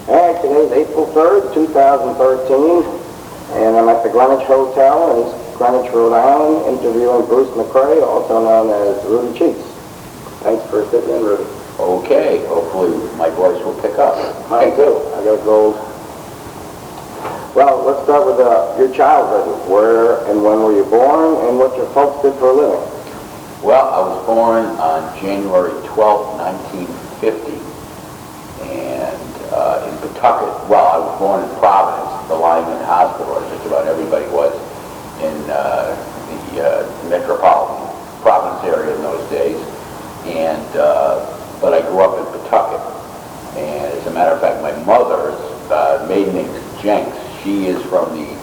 All right, today's April 3rd, 2013, and I'm at the Greenwich Hotel in Greenwich, Rhode Island, interviewing Bruce McCrae, also known as Rudy Cheeks. Thanks for sitting in, Rudy. Okay, hopefully my voice will pick up. Mine too. I got gold. Well, let's start with your childhood. Where and when were you born, and what your folks did for a living? Well, I was born on January 12th, 1950, and in Pawtucket. Well, I was born in Providence, the Lyman Hospital, as just about everybody was in the metropolitan Providence area in those days. And but I grew up in Pawtucket, and as a matter of fact, my mother's maiden name is Jenks. She is from the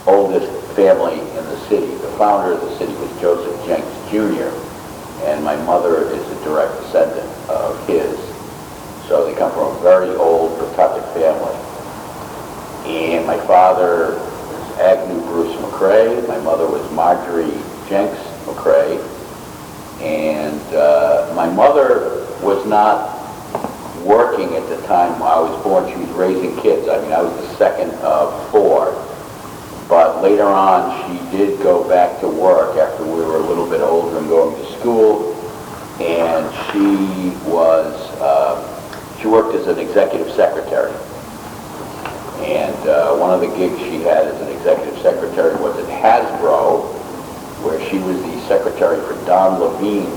oldest family in the city. The founder of the city was Joseph Jenks Jr., and my mother is a direct descendant of his. So they come from a very old Pawtucket family. And my father was Agnew Bruce McCrae. My mother was Marjorie Jenks McCrae. And my mother was not working at the time I was born. She was raising kids. I mean, I was the second of four. But later on, she did go back to work after we were a little bit older and going to school. And she worked as an executive secretary. And one of the gigs she had as an executive secretary was at Hasbro, where she was the secretary for Don Levine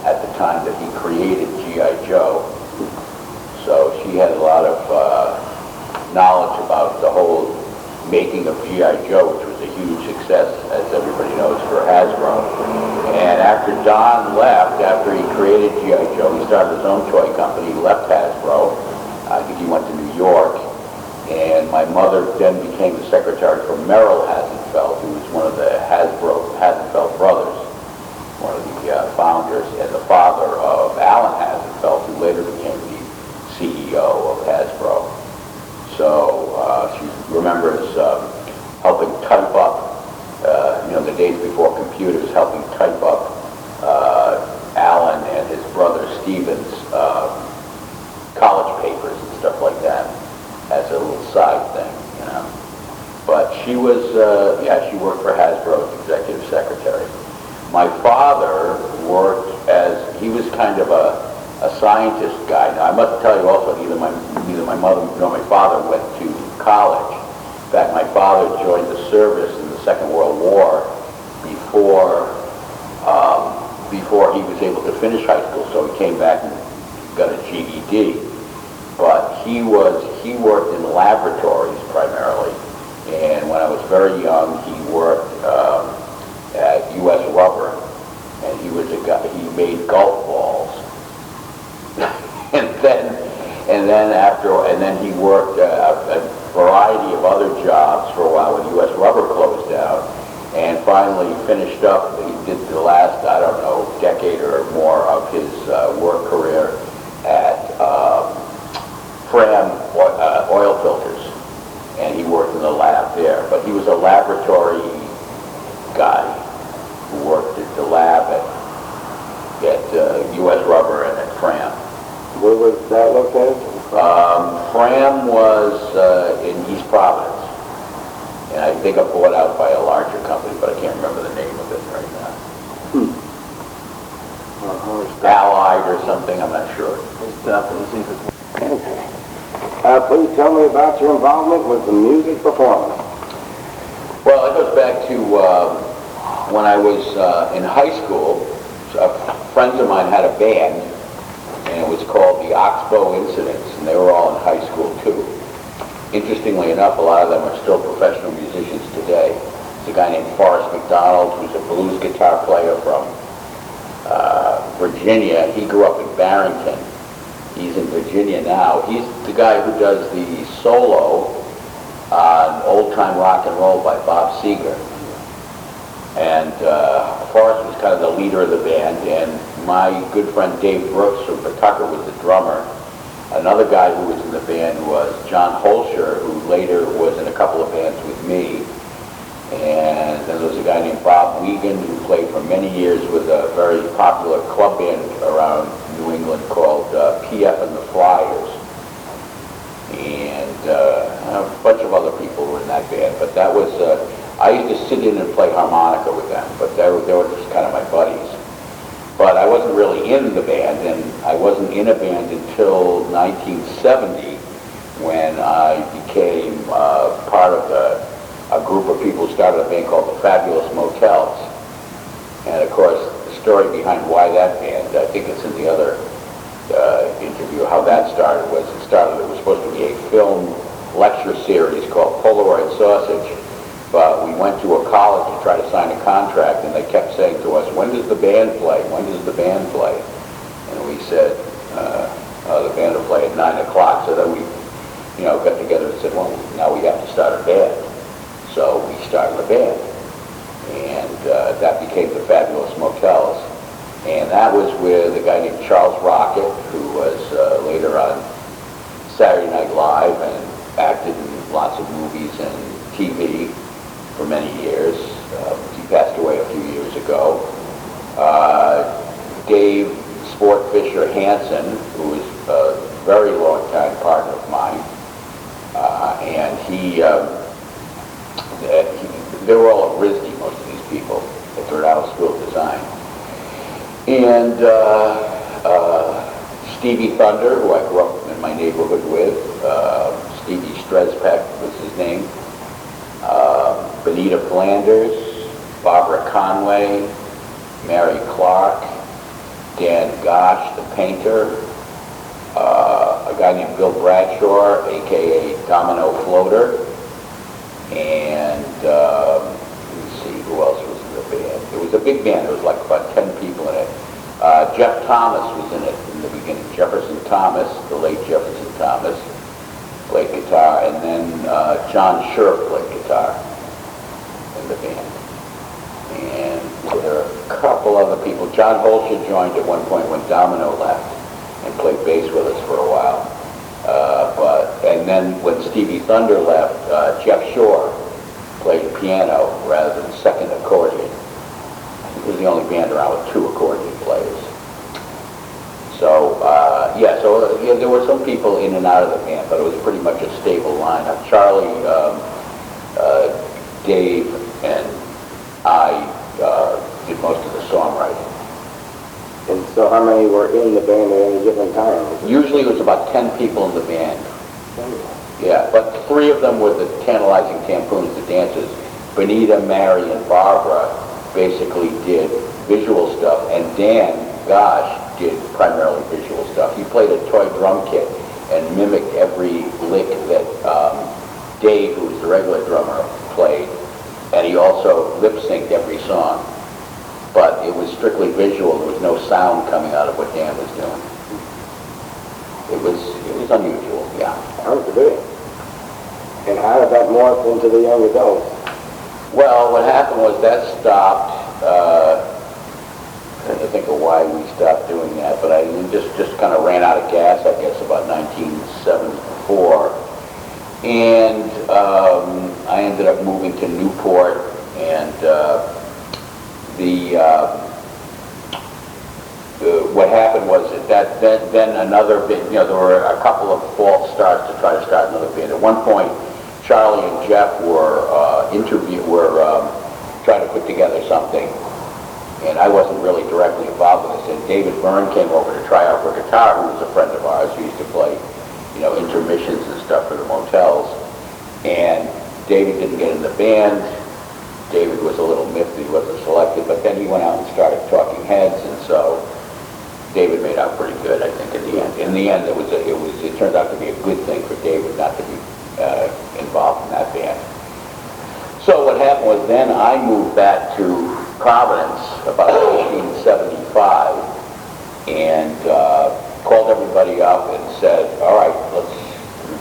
at the time that he created G.I. Joe. So she had a lot of knowledge about the whole making of G.I. Joe, which was a huge success, as everybody knows, for Hasbro. And after Don left, after he created G.I. Joe, he started his own toy company. He left Hasbro. I think he went to New York. And my mother then became the secretary for Merrill Hasenfeld, who was one of the Hasenfeld brothers, one of the founders, and the father of Alan Hasenfeld, who later became the CEO of Hasbro. So she remembers helping type up, the days before computers, helping type up Alan and his brother Stephen's college papers and stuff like that as a little side thing, But she was, she worked for Hasbro as executive secretary. My father worked he was kind of a scientist guy. Now, I must tell you also, neither my mother nor my father went to college. In fact, my father joined the service in the Second World War before he was able to finish high school, so he came back and got a GED. But he worked in laboratories primarily, and when I was very young, he worked at U.S. Rubber, and he was a guy. He made golf balls, and then he worked a variety of other jobs for a while when U.S. Rubber closed down, and finally finished up. He did the last, decade or more of his work career at Fram oil filters, and he worked in the lab there. But he was a laboratory guy who worked at the lab at U.S. Rubber and at Fram. Where was that located? Fram was in East Providence, and I think it bought out by a larger company, but I can't remember the name of it right now. Allied or something, I'm not sure. Please tell me about your involvement with the music performance. Well, it goes back to when I was in high school. Friends of mine had a band, and it was called the Oxbow Incidents, and they were all in high school too. Interestingly enough, a lot of them are still professional musicians today. There's a guy named Forrest McDonald, who's a blues guitar player from Virginia. He grew up in Barrington. He's in Virginia now. He's the guy who does the solo on Old Time Rock and Roll by Bob Seger. And Forrest was kind of the leader of the band, and my good friend Dave Brooks from Pawtucket was the drummer. Another guy who was in the band was John Holscher, who later was in a couple of bands with me. And then there was a guy named Bob Wiegand who played for many years with a very popular club band around New England called PF and the Flyers. And a bunch of other people were in that band, but that was, I used to sit in and play harmonica with them, but they were just kind of my buddies. But I wasn't really in the band, and I wasn't in a band until 1970, when I became part of a group of people who started a band called the Fabulous Motels. And of course, the story behind why that band, I think it's in the other interview, how that started was, it was supposed to be a film lecture series called Polaroid Sausage, but we went to a college to try to sign a contract, and they kept saying to us, when does the band play? When does the band play? And we said, the band will play at 9 o'clock. So then we, got together and said, well, now we have to start a band. So we started a band, and that became the Fabulous Motels. And that was with a guy named Charles Rocket, who was later on Saturday Night Live and acted in lots of movies and TV for many years. He passed away a few years ago. Dave Sportfisher Hansen, who was a very long-time partner of mine, and they were all at RISD, most of these people, at Rhode Island School of Design. And Stevie Thunder, who I grew up in my neighborhood with, Stevie Strezpeck was his name, Benita Flanders, Barbara Conway, Mary Clark, Dan Gosh, the painter, a guy named Bill Bradshaw, a.k.a. Domino Floater, and let's see, who else was in the band? It was a big band. There was like about 10 people in it. Jeff Thomas was in it in the beginning. Jefferson Thomas, the late Jefferson Thomas, played guitar, and then John Scherf played guitar in the band. And there are a couple other people. John Holscher joined at one point when Domino left and played bass with us for a while. And then when Stevie Thunder left, Jeff Shore played piano rather than second accordion. It was the only band around with 2 accordion players. So, there were some people in and out of the band, but it was pretty much a stable lineup. Charlie, Dave, and I did most of the songwriting. And so how many were in the band at any given time? Usually it was about 10 people in the band. Yeah, but 3 of them were the tantalizing tampoons, the dancers. Benita, Mary, and Barbara basically did visual stuff, and Dan Gosh did primarily visual stuff. He played a toy drum kit and mimicked every lick that Dave, who was the regular drummer, played, and he also lip-synced every song. But it was strictly visual. There was no sound coming out of what Dan was doing. It was unusual, yeah. How was it? And how did that morph into the young adults? Well, what happened was that stopped. I can't think of why we stopped doing that, but I just kind of ran out of gas, I guess, about 1974. And I ended up moving to Newport, and what happened was that then another bit, there were a couple of false starts to try to start another band. At one point, Charlie and Jeff were trying to put together something, and I wasn't really directly involved with this. And David Byrne came over to try out for guitar, who was a friend of ours, who used to play, intermissions and stuff for the motels. And David didn't get in the band. David was a little miffed that he wasn't selected, but then he went out and started Talking Heads, and so David made out pretty good, I think, in the end. In the end, it turned out to be a good thing for David not to be involved in that band. So what happened was then I moved back to Providence about 1975 and called everybody up and said, all right,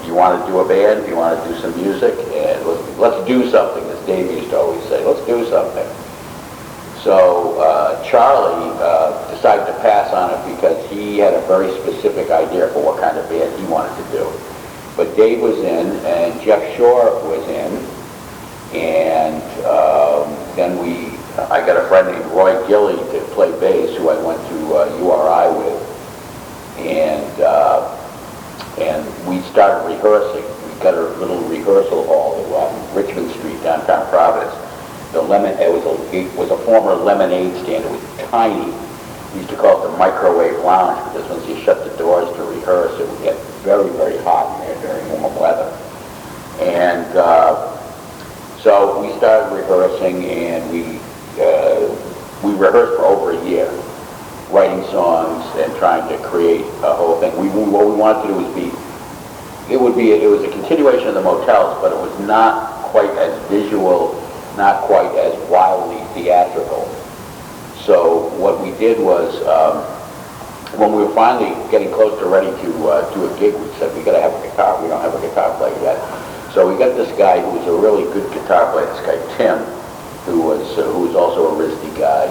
do you want to do a band? Do you want to do some music? And let's do something, as Dave used to always say, let's do something. So Charlie decided to pass on it because he had a very specific idea for what kind of band he wanted to do. But Dave was in, and Jeff Shore was in, and then I got a friend named Roy Gilly to play bass, who I went to URI with, and we started rehearsing. We got a little rehearsal hall on Richmond Street, downtown Providence. It was a former lemonade stand. It was tiny. We used to call it the microwave lounge because once you shut the doors to rehearse, it would get very, very hot in there during warm weather. And so we started rehearsing, and we rehearsed for over a year, writing songs and trying to create a whole thing. What we wanted to do was it was a continuation of the Motels, but it was not quite as visual, not quite as wildly theatrical. So what we did was, when we were finally getting close to ready to do a gig, we said, we got to have a guitar. We don't have a guitar player yet. So we got this guy who was a really good guitar player, this guy Tim, who was also a RISD guy.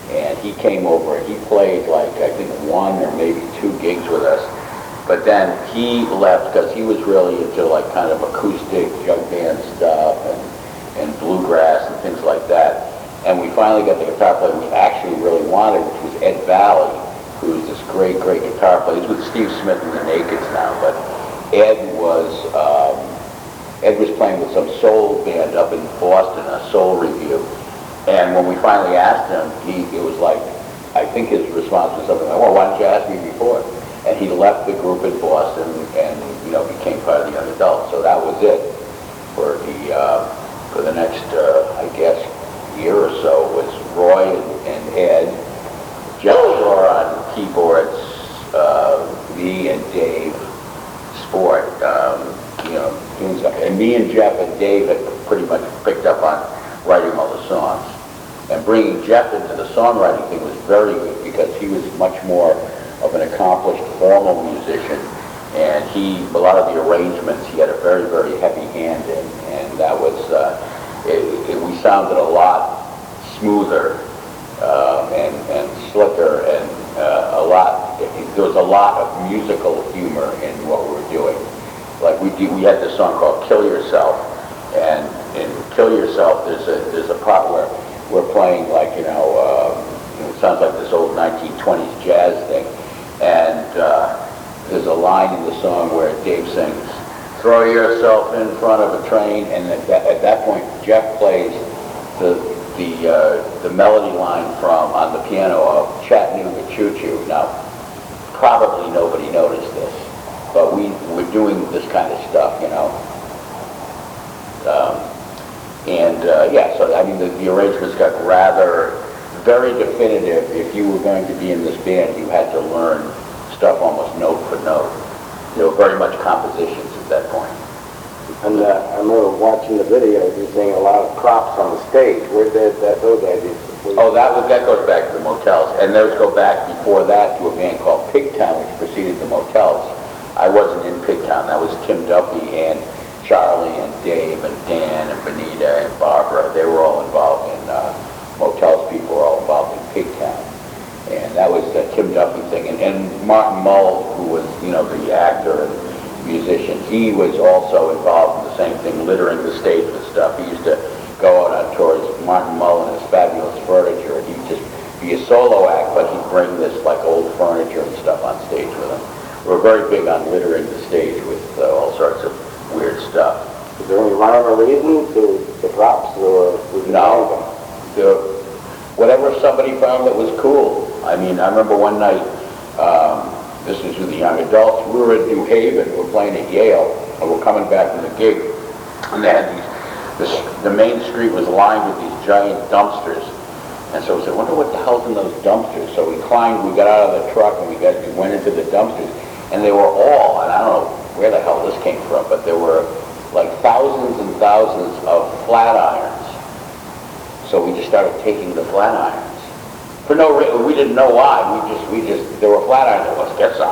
And he came over and he played like, I think, 1 or maybe 2 gigs with us. But then he left because he was really into like kind of acoustic jug band stuff and bluegrass and things like that. And we finally got the guitar player we actually really wanted, which was Ed Valley, who's this great, great guitar player. He's with Steve Smith and the Nakeds now, but Ed was playing with some soul band up in Boston, a soul review. And when we finally asked him, it was like, I think his response was something like, well, why didn't you ask me before? And he left the group in Boston and, became part of the Young Adults. So that was it for the next, I guess, year or so was Roy and Ed, Jeff Shore on keyboards, me and Dave Sport, doing stuff. And me and Jeff and Dave had pretty much picked up on writing all the songs. And bringing Jeff into the songwriting thing was very good because he was much more of an accomplished formal musician, and a lot of the arrangements he had a very, very heavy hand in, and that was, we sounded a lot smoother and slicker, and there was a lot of musical humor in what we were doing. Like we had this song called Kill Yourself, and in Kill Yourself there's a part where we're playing like, it sounds like this old 1920s jazz thing. And there's a line in the song where Dave sings, throw yourself in front of a train, and at that point Jeff plays the melody line on the piano of Chattanooga Choo Choo. Now, probably nobody noticed this, but we were doing this kind of stuff, so I mean the arrangements got rather very definitive. If you were going to be in this band, you had to learn stuff almost note for note. Very much compositions at that point. And I remember watching the video, you seeing a lot of props on the stage. Where did those ideas? Oh, that goes back to the Motels, and those go back before that to a band called Pigtown, which preceded the Motels. I wasn't in Pigtown. That was Tim Duffy and Charlie and Dave and Dan and Benita and Barbara. They were all involved in Motels. People were all involved in Pigtown, and that was the Tim Duffy thing. And Martin Mull, who was the actor and musician, he was also involved in the same thing, littering the stage with stuff. He used to go out on tours, Martin Mull and his fabulous furniture, and he'd just be a solo act, but he'd bring this like old furniture and stuff on stage with him. We're very big on littering the stage with all sorts of weird stuff. Is there any rhyme or reason to the props, or no? Whatever somebody found that was cool. I mean, I remember one night, this was with the Young Adults, we were in New Haven, we were playing at Yale, and we're coming back from the gig, and they had the main street was lined with these giant dumpsters, and so we said, wonder what the hell's in those dumpsters. So we got out of the truck, and we went into the dumpsters, and they were all, and I don't know where the hell this came from, but there were like thousands and thousands of flat irons. So we just started taking the flat irons. For no reason, we didn't know why. We just there were flat irons. Let's get some,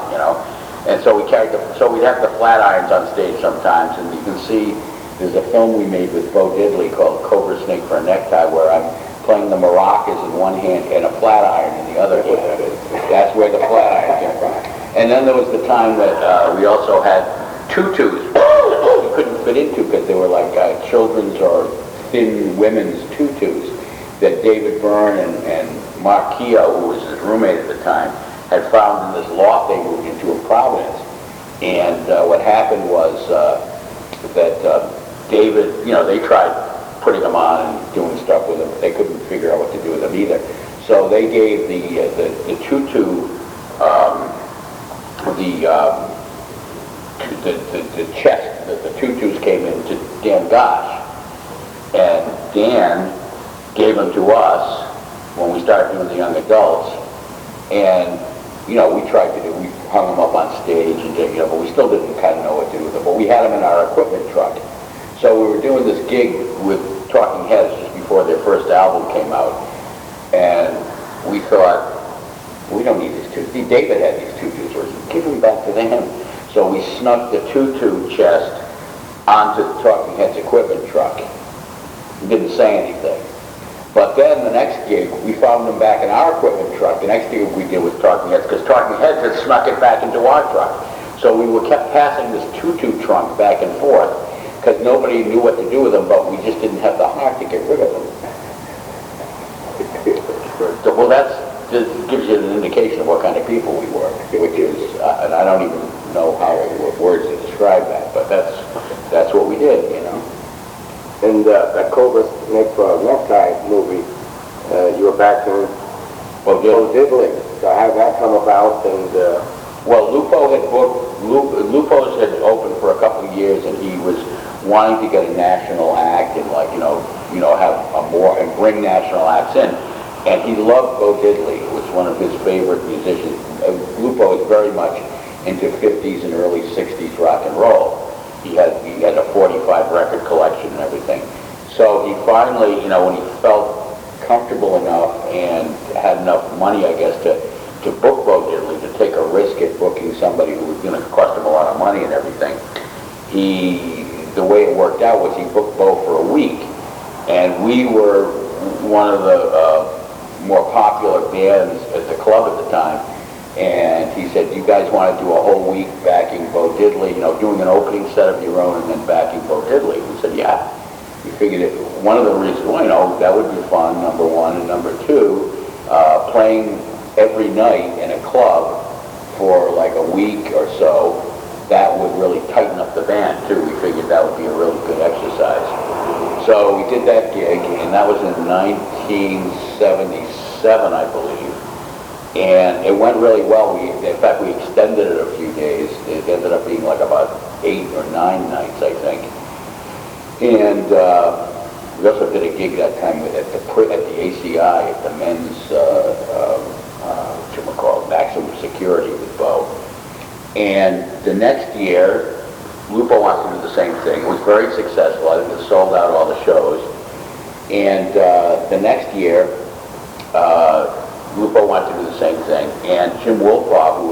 And so we'd have the flat irons on stage sometimes, and you can see there's a film we made with Bo Diddley called Cobra Snake for a Necktie, where I'm playing the maracas in one hand and a flat iron in the other hand. That's where the flat iron came from. And then there was the time that we also had tutus we couldn't fit into because they were like children's or thin women's tutus that David Byrne and Mark Keogh, who was his roommate at the time, had found in this loft they moved into in Providence. And what happened was David, they tried putting them on and doing stuff with them, but they couldn't figure out what to do with them either. So they gave the tutu, the chest, the tutus came in to Dan Gosh, and Dan gave them to us when we started doing the young adults, and we tried to we hung them up on stage, and but we still didn't kind of know what to do with them. But we had them in our equipment truck, so we were doing this gig with Talking Heads just before their first album came out, and we thought, we don't need these tutus. David had these tutus, or give them back to them. So we snuck the tutu chest onto the Talking Heads equipment truck. We didn't say anything. But then the next gig, we found them back in our equipment truck. The next gig we did was Talking Heads, because Talking Heads had snuck it back into our truck. So we kept passing this tutu trunk back and forth, because nobody knew what to do with them, but we just didn't have the heart to get rid of them. So, well, that gives you an indication of what kind of people we were, which is, and I don't even know what words to describe that, but that's what we did, In that Cobra Necktie movie, you were back in Bo Diddley. So how did that come about? And well, Lupo's had opened for a couple of years, and he was wanting to get a national act and have a more and bring national acts in. And he loved Bo Diddley. It was one of his favorite musicians. Lupo is very much into 50s and early 60s rock and roll. He had a 45 record collection and everything. So he finally, when he felt comfortable enough and had enough money, I guess, to book Bo Diddley, to take a risk at booking somebody who was going to cost him a lot of money and everything, the way it worked out was he booked Bo for a week, and we were one of the more popular bands at the club at the time. And he said, "Do you guys want to do a whole week backing Bo Diddley, doing an opening set of your own and then backing Bo Diddley?" We said, "Yeah." We figured one of the reasons, that would be fun, number one, and number two, playing every night in a club for like a week or so, that would really tighten up the band too. We figured that would be a really good exercise. So we did that gig, and that was in 1977, I believe. And it went really well. In fact, we extended it a few days. It ended up being like about 8 or 9 nights, I think. And we also did a gig that time at the ACI, at the men's, maximum security with Bo. And the next year, Lupo wanted to do the same thing. It was very successful. I think it sold out all the shows. And the next year, Lupo wanted to do the same thing, and Jim Wolpaw, who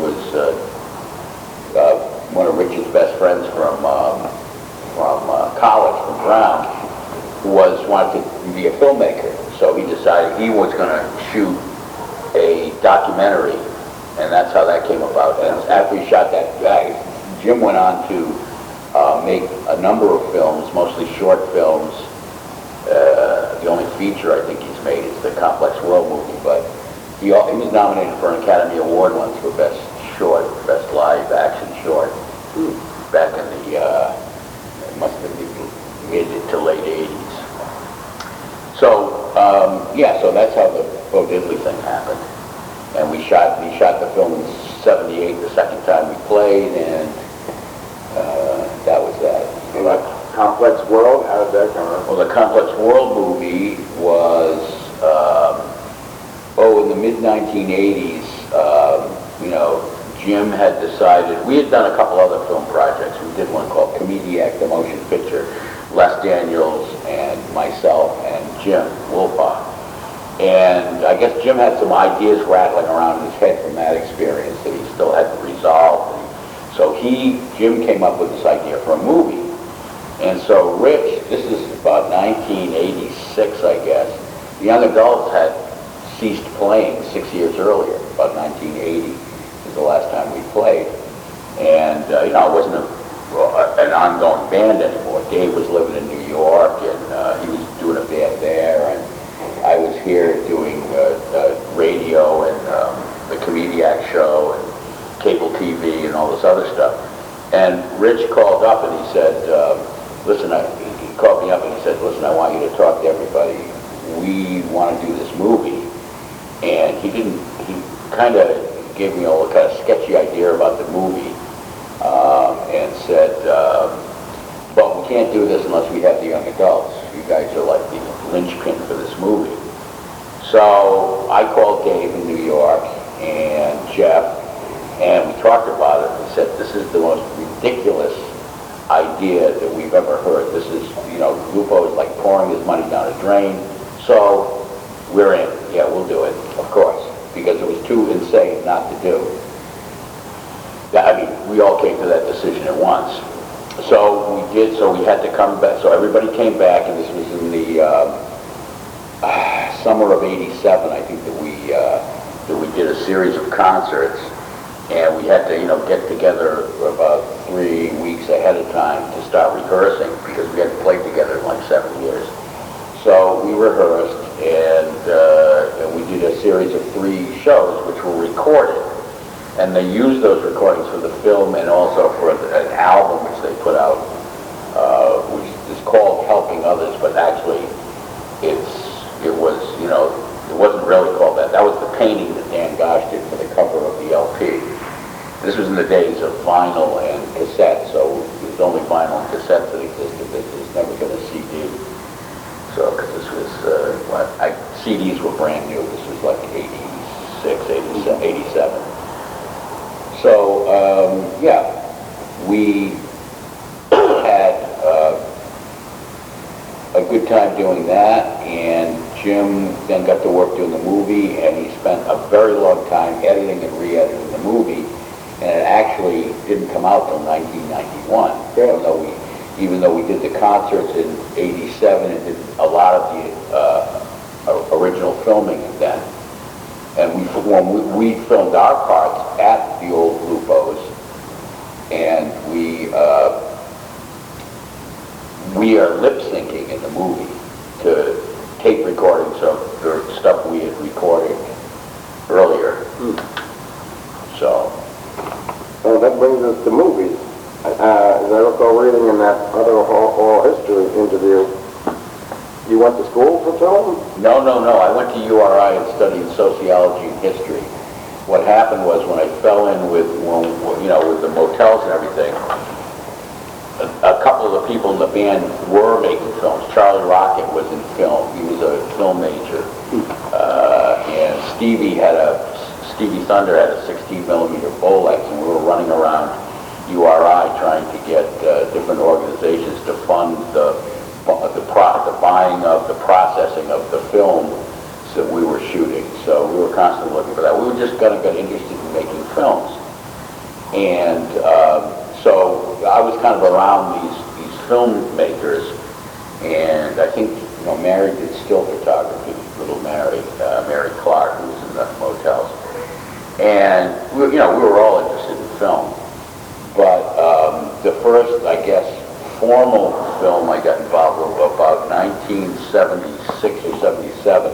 was one of Richard's best friends from college, from Brown, wanted to be a filmmaker. So he decided he was going to shoot a documentary, and that's how that came about. And after he shot that, Jim went on to make a number of films, mostly short films. The only feature I think he's made is the Complex World movie, but he was nominated for an Academy Award once for Best Short, Best Live Action Short, back in the, it must have been the mid to late 80s. So, so that's how the Bo Diddley thing happened. And we shot the film in 78, the second time we played, and that was that. And the Complex World, how did that come out? Well, the Complex World movie was, in the mid-1980s, Jim had decided, we had done a couple other film projects. We did one called Comediac, the motion picture, Les Daniels and myself and Jim Wolpaw. And I guess Jim had some ideas rattling around in his head from that experience that he still hadn't resolved. So Jim came up with this idea for a movie. And so Rich, this is about 1986, I guess. The Young Adults had ceased playing 6 years earlier, about 1980 was the last time we played. And, it wasn't an ongoing band anymore. Dave was living in New York, and he was doing a band there, and I was here doing radio and the Comediac show and cable TV and all this other stuff. And Rich called up and he said, listen, he called me up and he said, listen, I want you to talk to everybody. We want to do this movie. And he kind of gave me a little kind of sketchy idea about the movie, and said, but we can't do this unless we have the young adults. You guys are like the linchpin for this movie. So I called Dave in New York and Jeff, and we talked about it. We said, this is the most ridiculous idea that we've ever heard. This is, Lupo is like pouring his money down a drain. So we're in. Yeah, we'll do it, of course, because it was too insane not to do. I mean, we all came to that decision at once. So we did, so we had to come back. So everybody came back, and this was in the summer of '87, I think, that we did a series of concerts. And we had to, get together about 3 weeks ahead of time to start rehearsing, because we hadn't played together in like 7 years. So we rehearsed, and we did a series of 3 shows, which were recorded. And they used those recordings for the film and also for an album which they put out, which is called Helping Others, but actually it wasn't really called that. That was the painting that Dan Gosh did for the cover of the LP. This was in the days of vinyl and cassette, so it was only vinyl and cassettes that existed. This was never been a CD. So, because this was, CDs were brand new. This was like 86, 87. So, we had a good time doing that, and Jim then got to work doing the movie, and he spent a very long time editing and re-editing the movie, and it actually didn't come out till 1991, even though we did the concerts in '87 and did a lot of the original filming then. And when we filmed our parts at the old Lupos, and we are lip syncing in the movie to tape recordings of the stuff we had recorded earlier. So. Well, that brings us to movies. As I recall reading in that other oral history interview, you went to school for film? No. I went to URI and studied sociology and history. What happened was when I fell in with the motels and everything, a couple of the people in the band were making films. Charlie Rocket was in film. He was a film major. And Stevie Thunder had a 16mm Bolex, and we were running around URI trying to get different organizations to fund the buying of the processing of the film that we were shooting. So we were constantly looking for that. We were just got interested in making films, and so I was kind of around these filmmakers, and I think Mary did still photography, little Mary Clark, who was in the motels, and we were all interested in film. But the first, I guess, formal film I got involved with about 1976 or 77.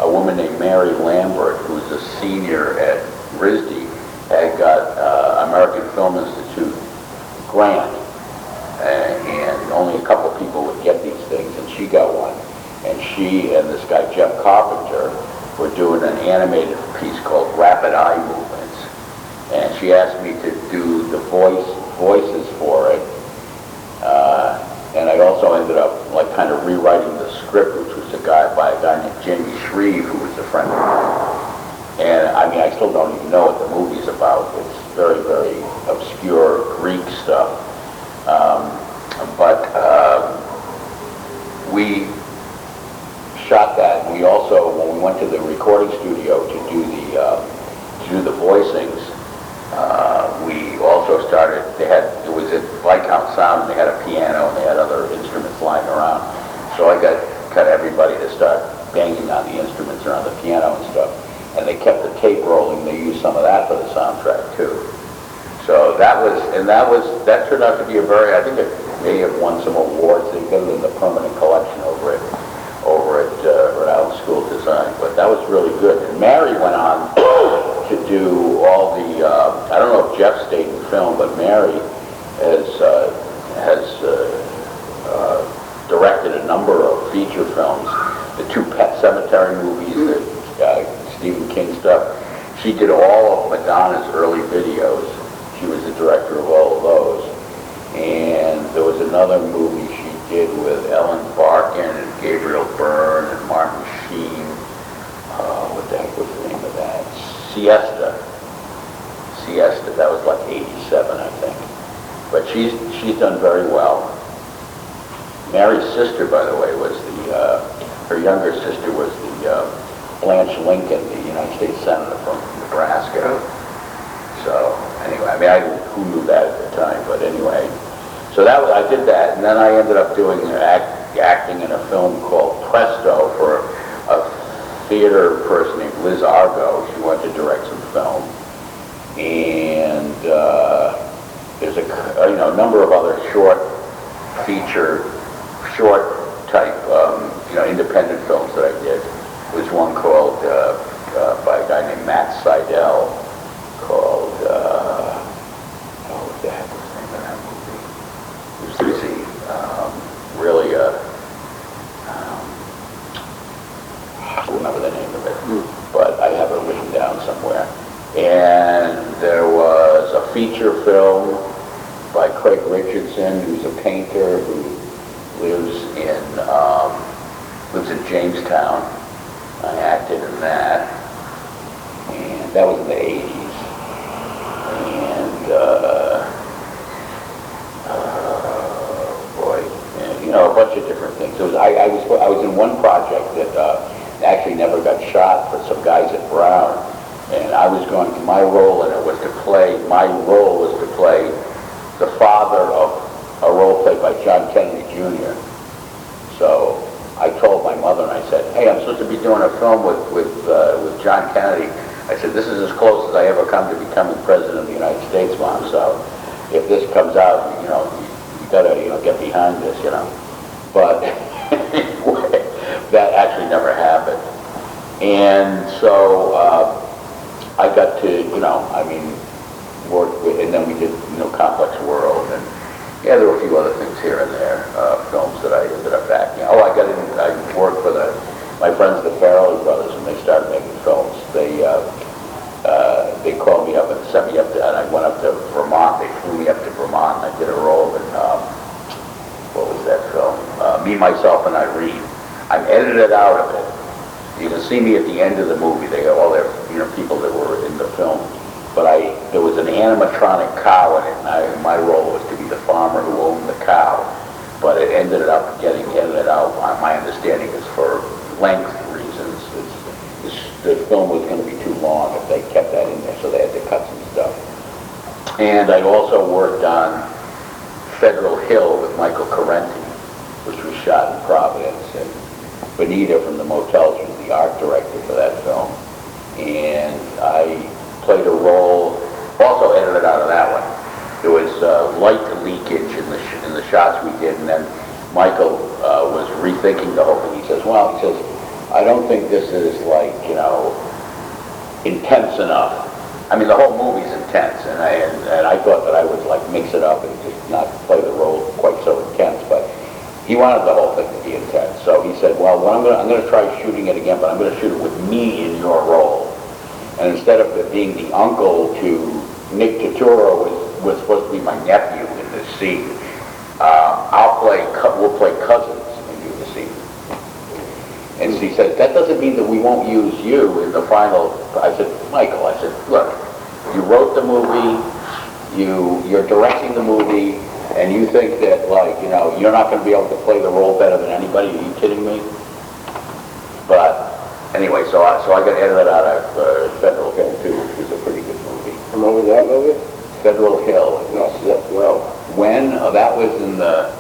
A woman named Mary Lambert, who was a senior at RISD, had got American Film Institute grant, and only a couple of people would get these things, and she got one. And she and this guy Jeff Carpenter were doing an animated piece called Rapid Eye Movements, and she asked me to do the voices for it. And I also ended up kind of rewriting the script, which was by a guy named Jamie Shreve, who was a friend of mine. And I mean, I still don't even know what the movie's about. It's very, very obscure Greek stuff. But we shot that. We also, when we went to the recording studio to do the voicings, we also started. It was at Viscount Sound, and they had a piano, and they had other instruments lying around. So I got everybody to start banging on the instruments or on the piano and stuff. And they kept the tape rolling. They used some of that for the soundtrack too. So that turned out to be I think it may have won some awards. They got it in the permanent collection over at Rhode Island School of Design. But that was really good. And Mary went on to do all the, I don't know if Jeff stayed in film, but Mary has feature films, the 2 Pet Cemetery movies, the Stephen King stuff. She did all of Madonna's early videos. She was the director of all of those. And there was another movie she did with Ellen Barkin and Gabriel Byrne and Martin Sheen. What the heck was the name of that? Siesta. That was like 87, I think. But she's done very well. Mary's sister, by the way, was her younger sister was the Blanche Lincoln, the United States Senator from Nebraska. So anyway, I mean, who knew that at the time? But anyway, so I did that, and then I ended up doing acting in a film called Presto for a theater person named Liz Argo. She wanted to direct some film, and there's a number of other short type independent films that I did. There's one called by a guy named Matt Seidel called what the heck was the name of that movie? Really I remember the name of it, but I have it written down somewhere. And there was a feature film by Craig Richardson, who's a painter who lives in Jamestown. I acted in that, and that was in the 80s. And a bunch of different things. I was in one project that actually never got shot for some guys at Brown, and my role in it was to play the father of a role played by John Kennedy Jr. So I told my mother, and I said, hey, I'm supposed to be doing a film with John Kennedy. I said, this is as close as I ever come to becoming president of the United States, Mom. So if this comes out, you gotta, get behind this, But anyway, that actually never happened. And so I got to, work with, and then we did, Complex World, and there were a few other things here and there, films that I ended up acting. I worked for my friends, the Farrelly brothers, when they started making films. They called me up and sent me up to, and I went up to Vermont. They flew me up to Vermont, and I did a role in, what was that film? Me, Myself, and Irene. I'm edited out of it. You can see me at the end of the movie. They got all their, people that were in the film. But there was an animatronic cow in it, and my role was to be the farmer who owned the cow. But it ended up getting edited out. My understanding is for length reasons. The film was going to be too long if they kept that in there, so they had to cut some stuff. And I also worked on Federal Hill with Michael Correnti, which was shot in Providence, and Benita from the Motels was the art director for that film. And I played a role, also edited out of that one. There was light leakage in the shots we did, and then Michael was rethinking the whole thing. He says, I don't think this is intense enough. I mean, the whole movie's intense, and I thought that I would mix it up and just not play the role quite so intense, but he wanted the whole thing to be intense. So he said, well, I'm going to try shooting it again, but I'm going to shoot it with me in your role. And instead of it being the uncle to Nick Turturro was supposed to be my nephew in this scene. We'll play cousins and do the scene. And he said, that doesn't mean that we won't use you in the final. I said, Michael, look, you wrote the movie, you're directing the movie, and you think that you're not going to be able to play the role better than anybody. Are you kidding me? But anyway, so I got edited out of Federal Hill too, which was a pretty good movie. And what was that movie? Federal Hill. No, well. When? That was in the.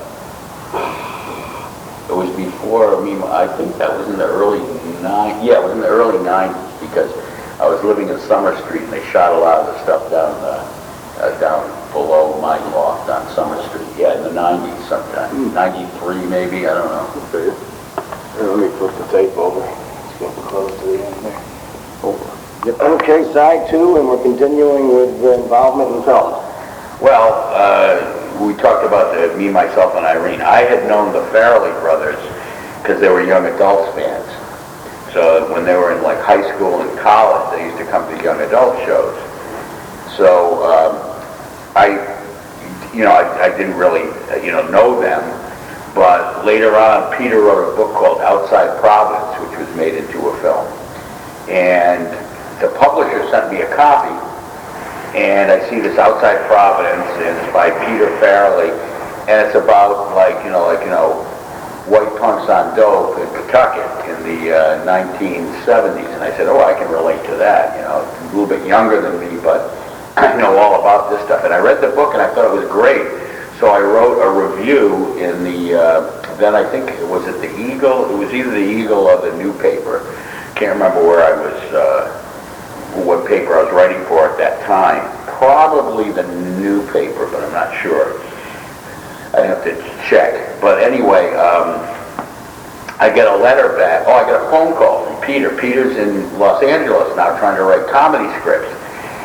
It was before me. I think that was in the early '90s. Yeah, it was in the early '90s because I was living in Summer Street and they shot a lot of the stuff down below my loft on Summer Street. Yeah, in the '90s sometime. '93 maybe. I don't know. Okay. Here, let me flip the tape over. It's getting close to the end there. Over. Yep. Okay, side 2, and we're continuing with involvement in film. Well, we talked about Me, Myself, and Irene. I had known the Farrelly brothers because they were young adults fans. So when they were in like high school and college, they used to come to young adult shows. So I didn't really, know them. But later on, Peter wrote a book called Outside Providence, which was made into a film. And the publisher sent me a copy, and I see this Outside Providence, and it's by Peter Farrelly, and it's about white punks on dope in Pawtucket in the 1970s. And I said, oh, I can relate to that. A little bit younger than me, but I know all about this stuff. And I read the book, and I thought it was great. So I wrote a review in the, then I think, was it the Eagle? It was either the Eagle or the New Paper. Can't remember where I was, what paper I was writing for at that time. Probably the New Paper, but I'm not sure. I'd have to check. But anyway, I get a letter back. Oh, I got a phone call from Peter. Peter's in Los Angeles now trying to write comedy scripts.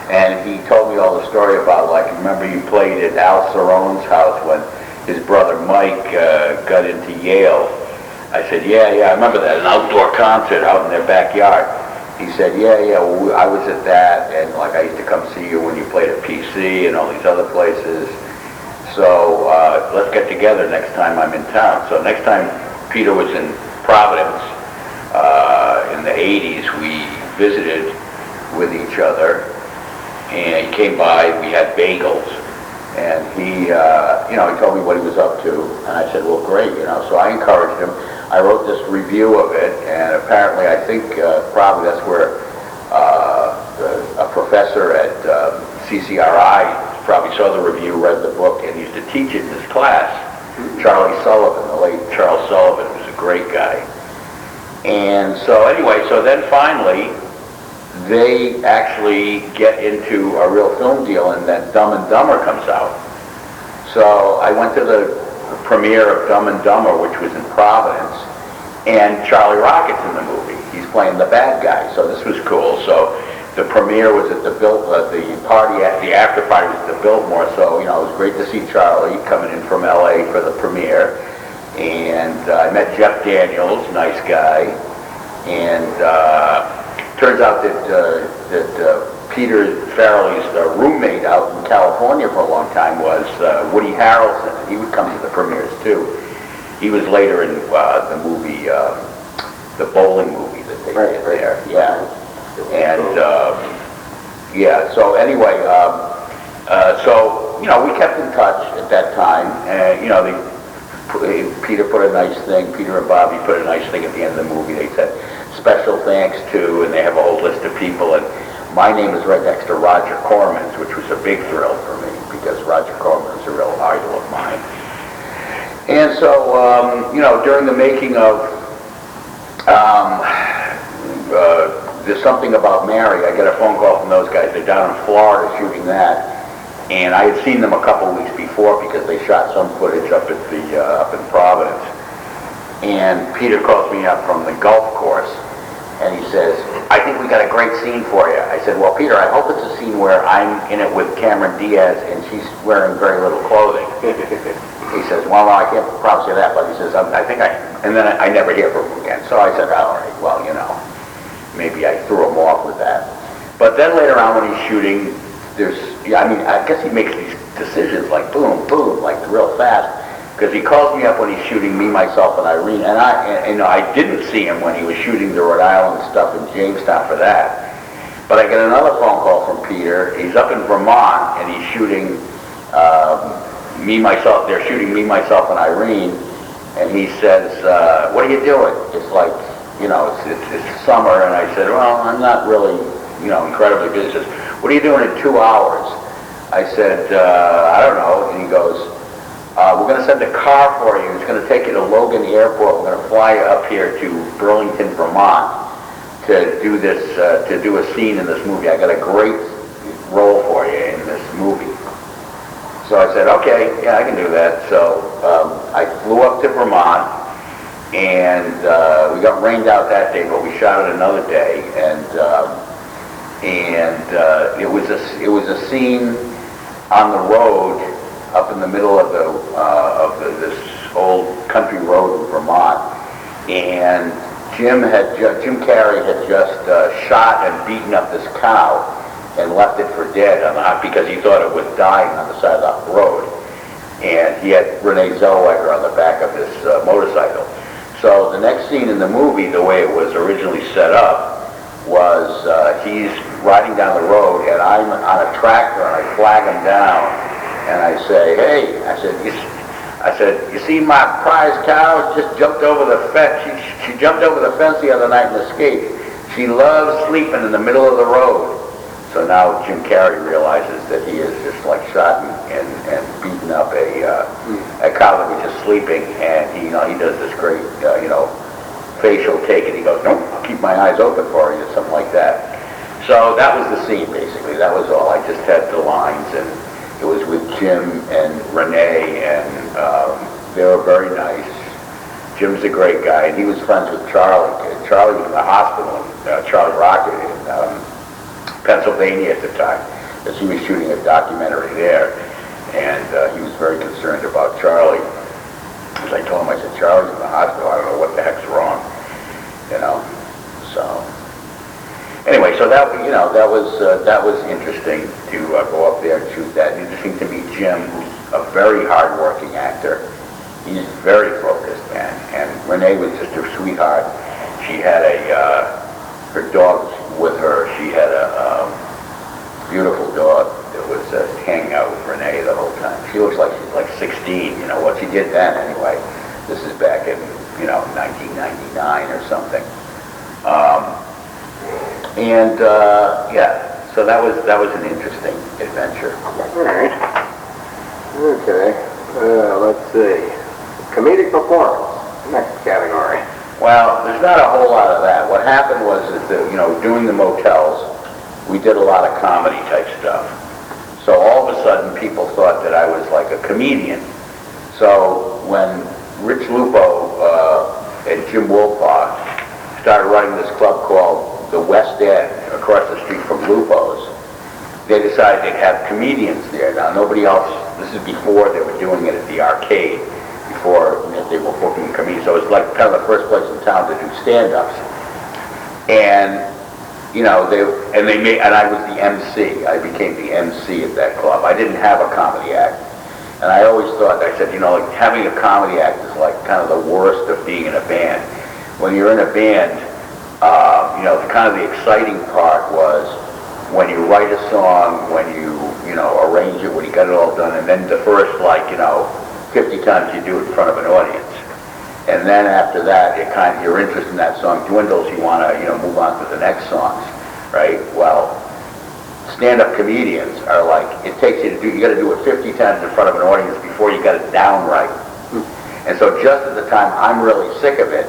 And he told me all the story about, remember you played at Al Cerone's house when his brother Mike got into Yale. I said, yeah, I remember that, an outdoor concert out in their backyard. He said, yeah, well, I was at that, and I used to come see you when you played at PC and all these other places. So let's get together next time I'm in town. So next time Peter was in Providence in the 80s, we visited with each other. And he came by, we had bagels, and he told me what he was up to, and I said, well, great, so I encouraged him. I wrote this review of it, and apparently I think probably that's where a professor at CCRI probably saw the review, read the book, and used to teach it in his class. Charlie Sullivan, the late Charles Sullivan, was a great guy. And so anyway, so then finally, they actually get into a real film deal, and then Dumb and Dumber comes out. So I went to the premiere of Dumb and Dumber, which was in Providence, and Charlie Rocket's in the movie. He's playing the bad guy, so this was cool. So the premiere was at the after party was at the Biltmore, so it was great to see Charlie coming in from LA for the premiere. And I met Jeff Daniels, nice guy, and turns out that Peter Farrelly's roommate out in California for a long time was Woody Harrelson. He would come to the premieres too. He was later in the movie, the bowling movie that they did there. Yeah. And so anyway, we kept in touch at that time. And Peter put a nice thing. Peter and Bobby put a nice thing at the end of the movie. They said, special thanks to, and they have a whole list of people, and my name is right next to Roger Corman's, which was a big thrill for me, because Roger Corman is a real idol of mine. And so, during the making of There's Something About Mary, I get a phone call from those guys. They're down in Florida shooting that, and I had seen them a couple weeks before because they shot some footage up at up in Providence. And Peter calls me up from the golf course, and he says, I think we got a great scene for you. I said, well, Peter, I hope it's a scene where I'm in it with Cameron Diaz and she's wearing very little clothing. He says, well, no, I can't promise you that, but he says, and then I never hear from him again. So I said, all right, well, maybe I threw him off with that. But then later on when he's shooting, I guess he makes these decisions like boom, boom, like real fast. Because he calls me up when he's shooting Me, Myself, and Irene, and I didn't see him when he was shooting the Rhode Island stuff in Jamestown for that. But I get another phone call from Peter. He's up in Vermont, and he's shooting they're shooting Me, Myself, and Irene, and he says, what are you doing? It's like, it's summer, and I said, well, I'm not really, incredibly busy. He says, what are you doing in 2 hours? I said, I don't know, and he goes, we're going to send a car for you. It's going to take you to Logan Airport. We're going to fly you up here to Burlington, Vermont to do this, to do a scene in this movie. I got a great role for you in this movie. So I said, okay, yeah, I can do that. So I flew up to Vermont, and we got rained out that day, but we shot it another day, and it was a scene on the road up in the middle of this old country road in Vermont, and Jim Carrey had just shot and beaten up this cow and left it for dead because he thought it was dying on the side of the road. And he had Renee Zellweger on the back of his motorcycle. So the next scene in the movie, the way it was originally set up, was he's riding down the road, and I'm on a tractor, and I flag him down, and I say, hey, I said, you see my prize cow just jumped over the fence. She jumped over the fence the other night and escaped. She loves sleeping in the middle of the road. So now Jim Carrey realizes that he has just like shot and beaten up a cow that was just sleeping, and he does this great facial take, and he goes, nope, I'll keep my eyes open for you, something like that. So that was the scene basically. That was all. I just had the lines, and it was with Jim and Renee, and they were very nice. Jim's a great guy, and he was friends with Charlie. Charlie was in the hospital, Charlie Rocket in Pennsylvania at the time, because he was shooting a documentary there, and he was very concerned about Charlie. As I told him, I said, Charlie's in the hospital, I don't know what the heck's wrong, so. Anyway, so that was interesting to go up there and shoot that. Interesting to meet Jim, who's a very hard-working actor. He's very focused, man. And Renee was just a sweetheart. She had her dog with her. She had a beautiful dog that was hanging out with Renee the whole time. She looks like she's like 16. What she did then anyway. This is back in 1999 or something. So that was an interesting adventure. All right. Okay. Let's see. Comedic performance. Next category. Well, there's not a whole lot of that. What happened was that doing the motels, we did a lot of comedy type stuff. So all of a sudden, people thought that I was like a comedian. So when Rich Lupo and Jim Wolpaw started running this club called the West End, across the street from Lupo's, they decided they'd have comedians there. Now, nobody else, this is before they were doing it at the arcade, before they were booking comedians. So it was like kind of the first place in town to do stand-ups. And, I was the MC. I became the MC at that club. I didn't have a comedy act. And I always thought, I said, having a comedy act is like kind of the worst of being in a band. When you're in a band, the exciting part was when you write a song, when you arrange it, when you got it all done, and then the first 50 times you do it in front of an audience. And then after that, your interest in that song dwindles. You want to move on to the next songs, right? Well, stand-up comedians are like, you got to do it 50 times in front of an audience before you got it down right. And so just at the time I'm really sick of it,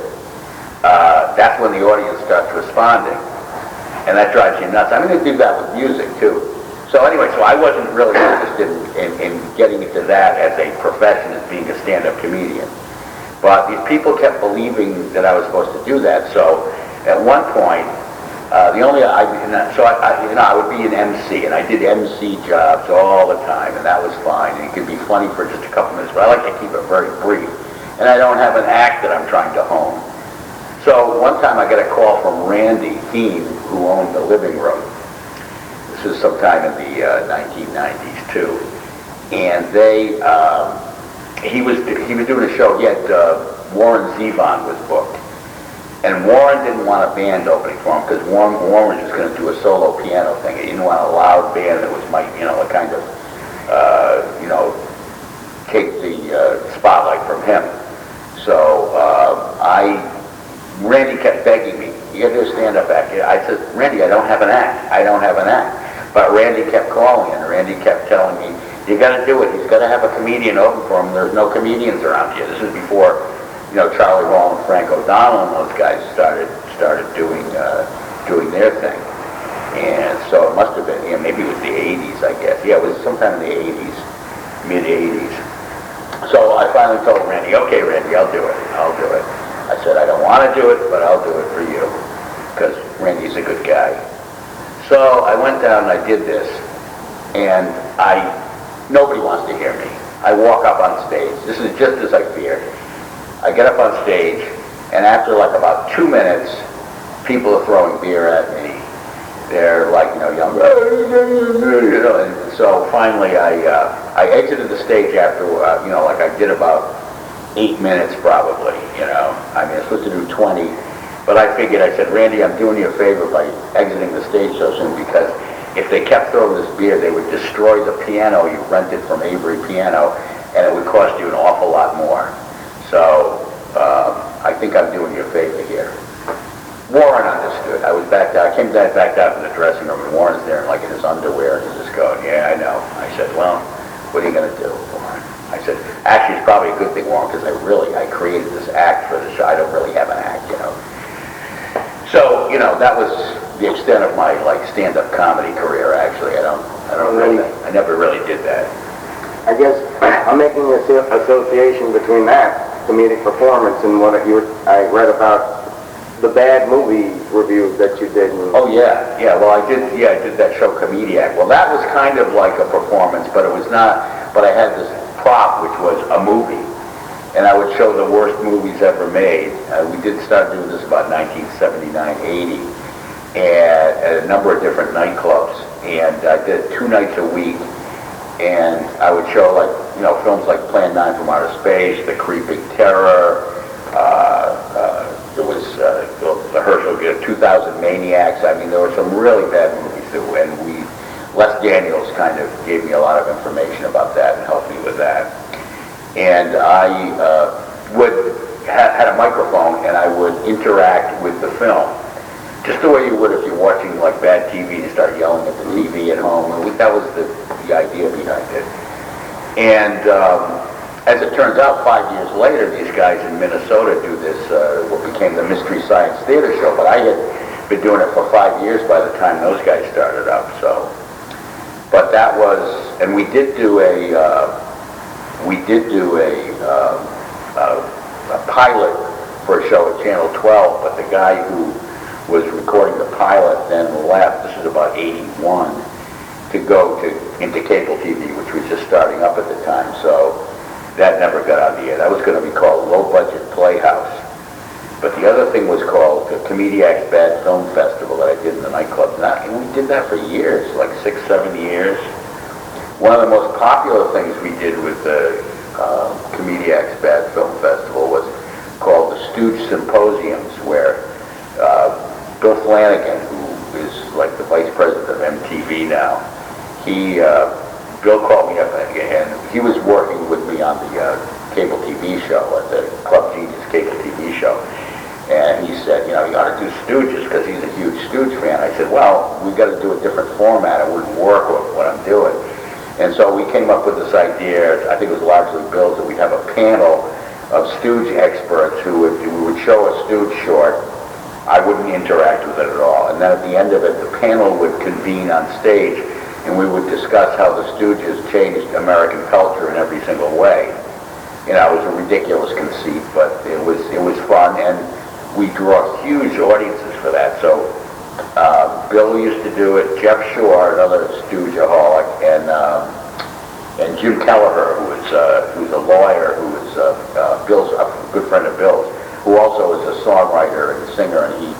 that's when the audience starts responding. And that drives you nuts. I'm going to do that with music too. So anyway, I wasn't really interested in getting into that as a profession, as being a stand-up comedian. But these people kept believing that I was supposed to do that. So at one point, I would be an MC, and I did MC jobs all the time, and that was fine. And it could be funny for just a couple minutes, but I like to keep it very brief. And I don't have an act that I'm trying to hone. So one time I got a call from Randy Dean, who owned the Living Room. This is sometime in the 1990s too, and he was doing a show. He had Warren Zevon was booked, and Warren didn't want a band opening for him because Warren was just going to do a solo piano thing. He didn't want a loud band that was take the spotlight from him. So Randy kept begging me, you got to do a stand-up act. I said, Randy, I don't have an act. But Randy kept calling, and Randy kept telling me, you got to do it. He's got to have a comedian open for him. There's no comedians around here. This is before, Charlie Hall and Frank O'Donnell and those guys started doing their thing. And so it must have been, maybe it was the 80s, I guess. Yeah, it was sometime in the 80s, mid-80s. So I finally told Randy, okay, Randy, I'll do it. I said, I don't want to do it, but I'll do it for you, because Randy's a good guy. So I went down and I did this, and nobody wants to hear me. I walk up on stage. This is just as I feared. I get up on stage, And after like about 2 minutes, people are throwing beer at me. They're like, young, and so finally I exited the stage after, like I did about 8 minutes probably, I mean, I was supposed to do 20, but I figured, I said, Randy, I'm doing you a favor by exiting the stage so soon, because if they kept throwing this beer, they would destroy the piano you rented from Avery Piano, and it would cost you an awful lot more. So, I think I'm doing you a favor here. Warren understood. I came back out to the dressing room, and Warren's there, like in his underwear, and he's just going, yeah, I know. I said, well, what are you going to do, Warren? I said, actually, it's probably a good thing, Warren, because I created this act for the show. I don't really have an act, So, that was the extent of my, stand-up comedy career, actually. I never really did that. I guess I'm making an association between that comedic performance and what I read about the bad movie reviews that you did. Oh yeah. Well, I did that show Comediac. Well, that was kind of like a performance, but it was not. But I had this prop, which was a movie, and I would show the worst movies ever made. We did start doing this about 1979, 80, and at a number of different nightclubs. And I did it 2 nights a week, and I would show films like Plan 9 from Outer Space, The Creeping Terror. There was the Herschel 2000 Maniacs. I mean, there were some really bad movies too, and Les Daniels kind of gave me a lot of information about that and helped me with that. And I had a microphone, and I would interact with the film, just the way you would if you're watching bad TV and you start yelling at the TV at home. And that was the idea behind it. And as it turns out, 5 years later, these guys in Minnesota do this, what became the Mystery Science Theater Show, but I had been doing it for 5 years by the time those guys started up, so. But that was, and we did do a pilot for a show at Channel 12, but the guy who was recording the pilot then left, this was about 81, to go into cable TV, which was just starting up at the time, so that never got on the air. That was going to be called Low Budget Playhouse. But the other thing was called the Comediac's Bad Film Festival that I did in the nightclubs. And we did that for years, 6, 7 years. One of the most popular things we did with the Comediac's Bad Film Festival was called the Stooge Symposiums, where Bill Flanagan, who is the vice president of MTV now, Bill called me up, and he was working with me on the cable TV show, at the Club Genius cable TV show. And he said, you ought to do Stooges, because he's a huge Stooge fan. I said, well, we got to do a different format. It wouldn't work with what I'm doing. And so we came up with this idea, I think it was largely Bill's, that we'd have a panel of Stooge experts who would show a Stooge short. I wouldn't interact with it at all. And then at the end of it, the panel would convene on stage, and we would discuss how the Stooges changed American culture in every single way. It was a ridiculous conceit, but it was fun, and we draw huge audiences for that. So Bill used to do it, Jeff Shore, another Stoogeaholic, and Jim Kelleher, who's a lawyer, who is Bill's a good friend of Bill's, who also is a songwriter and singer, and he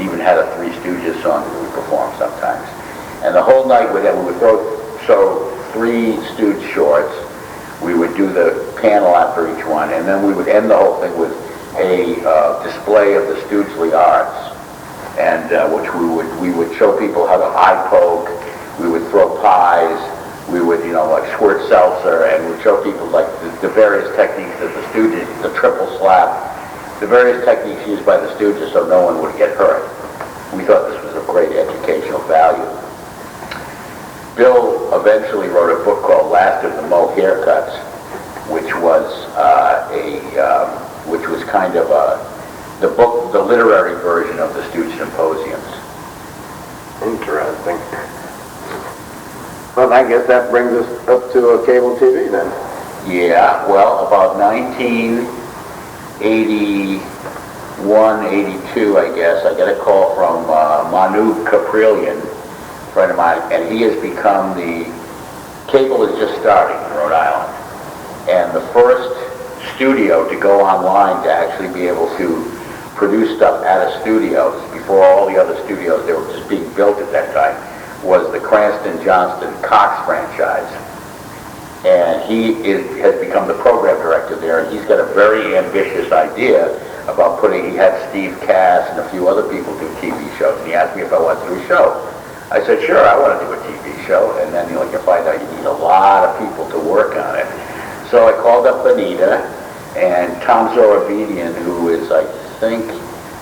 even had a Three Stooges song that we performed sometimes. And the whole night we would show 3 Stooge shorts. We would do the panel after each one, and then we would end the whole thing with a display of the Stoogely arts, and which we would show people how to eye poke. We would throw pies. We would squirt seltzer, and we'd show people the various techniques of the Stooges, the triple slap, the various techniques used by the Stooges, so no one would get hurt. We thought this was of great educational value. Bill eventually wrote a book called Last of the Mo Haircuts, which was kind of the literary version of the Stooge Symposiums. Interesting. Well, I guess that brings us up to cable TV then. Yeah, well, about 1981, 82, I guess, I got a call from Manu Caprillion, a friend of mine, and he has become cable is just starting in Rhode Island. And the first studio to go online to actually be able to produce stuff out of studios before all the other studios that were just being built at that time was the Cranston Johnston Cox franchise. And has become the program director there, and he's got a very ambitious idea about he had Steve Cass and a few other people do TV shows, and he asked me if I wanted to do a show. I said, sure, I want to do a TV show, and then you find out you need a lot of people to work on it. So I called up Benita, and Tom Zorobedian, who is, I think,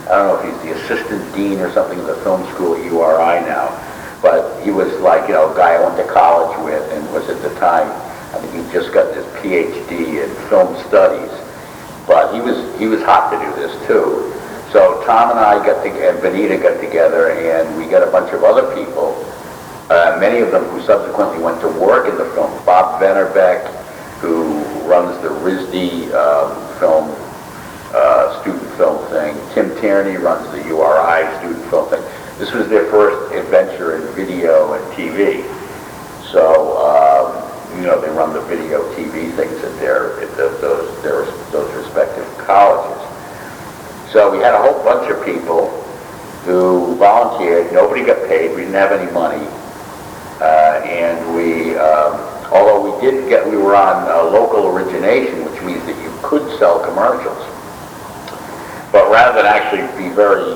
I don't know if he's the assistant dean or something in the film school at URI now, but he was like, a guy I went to college with and was at the time, I think he just got his PhD in film studies, but he was hot to do this too. So Tom and I and Benita got together, and we got a bunch of other people, many of them who subsequently went to work in the film. Bob Venerbeck, who runs the RISD student film thing. Tim Tierney runs the URI student film thing. This was their first adventure in video and TV. So, they run the video TV things at those respective colleges. So we had a whole bunch of people who volunteered. Nobody got paid. We didn't have any money. And although we were on local origination, which means that you could sell commercials. But rather than actually be very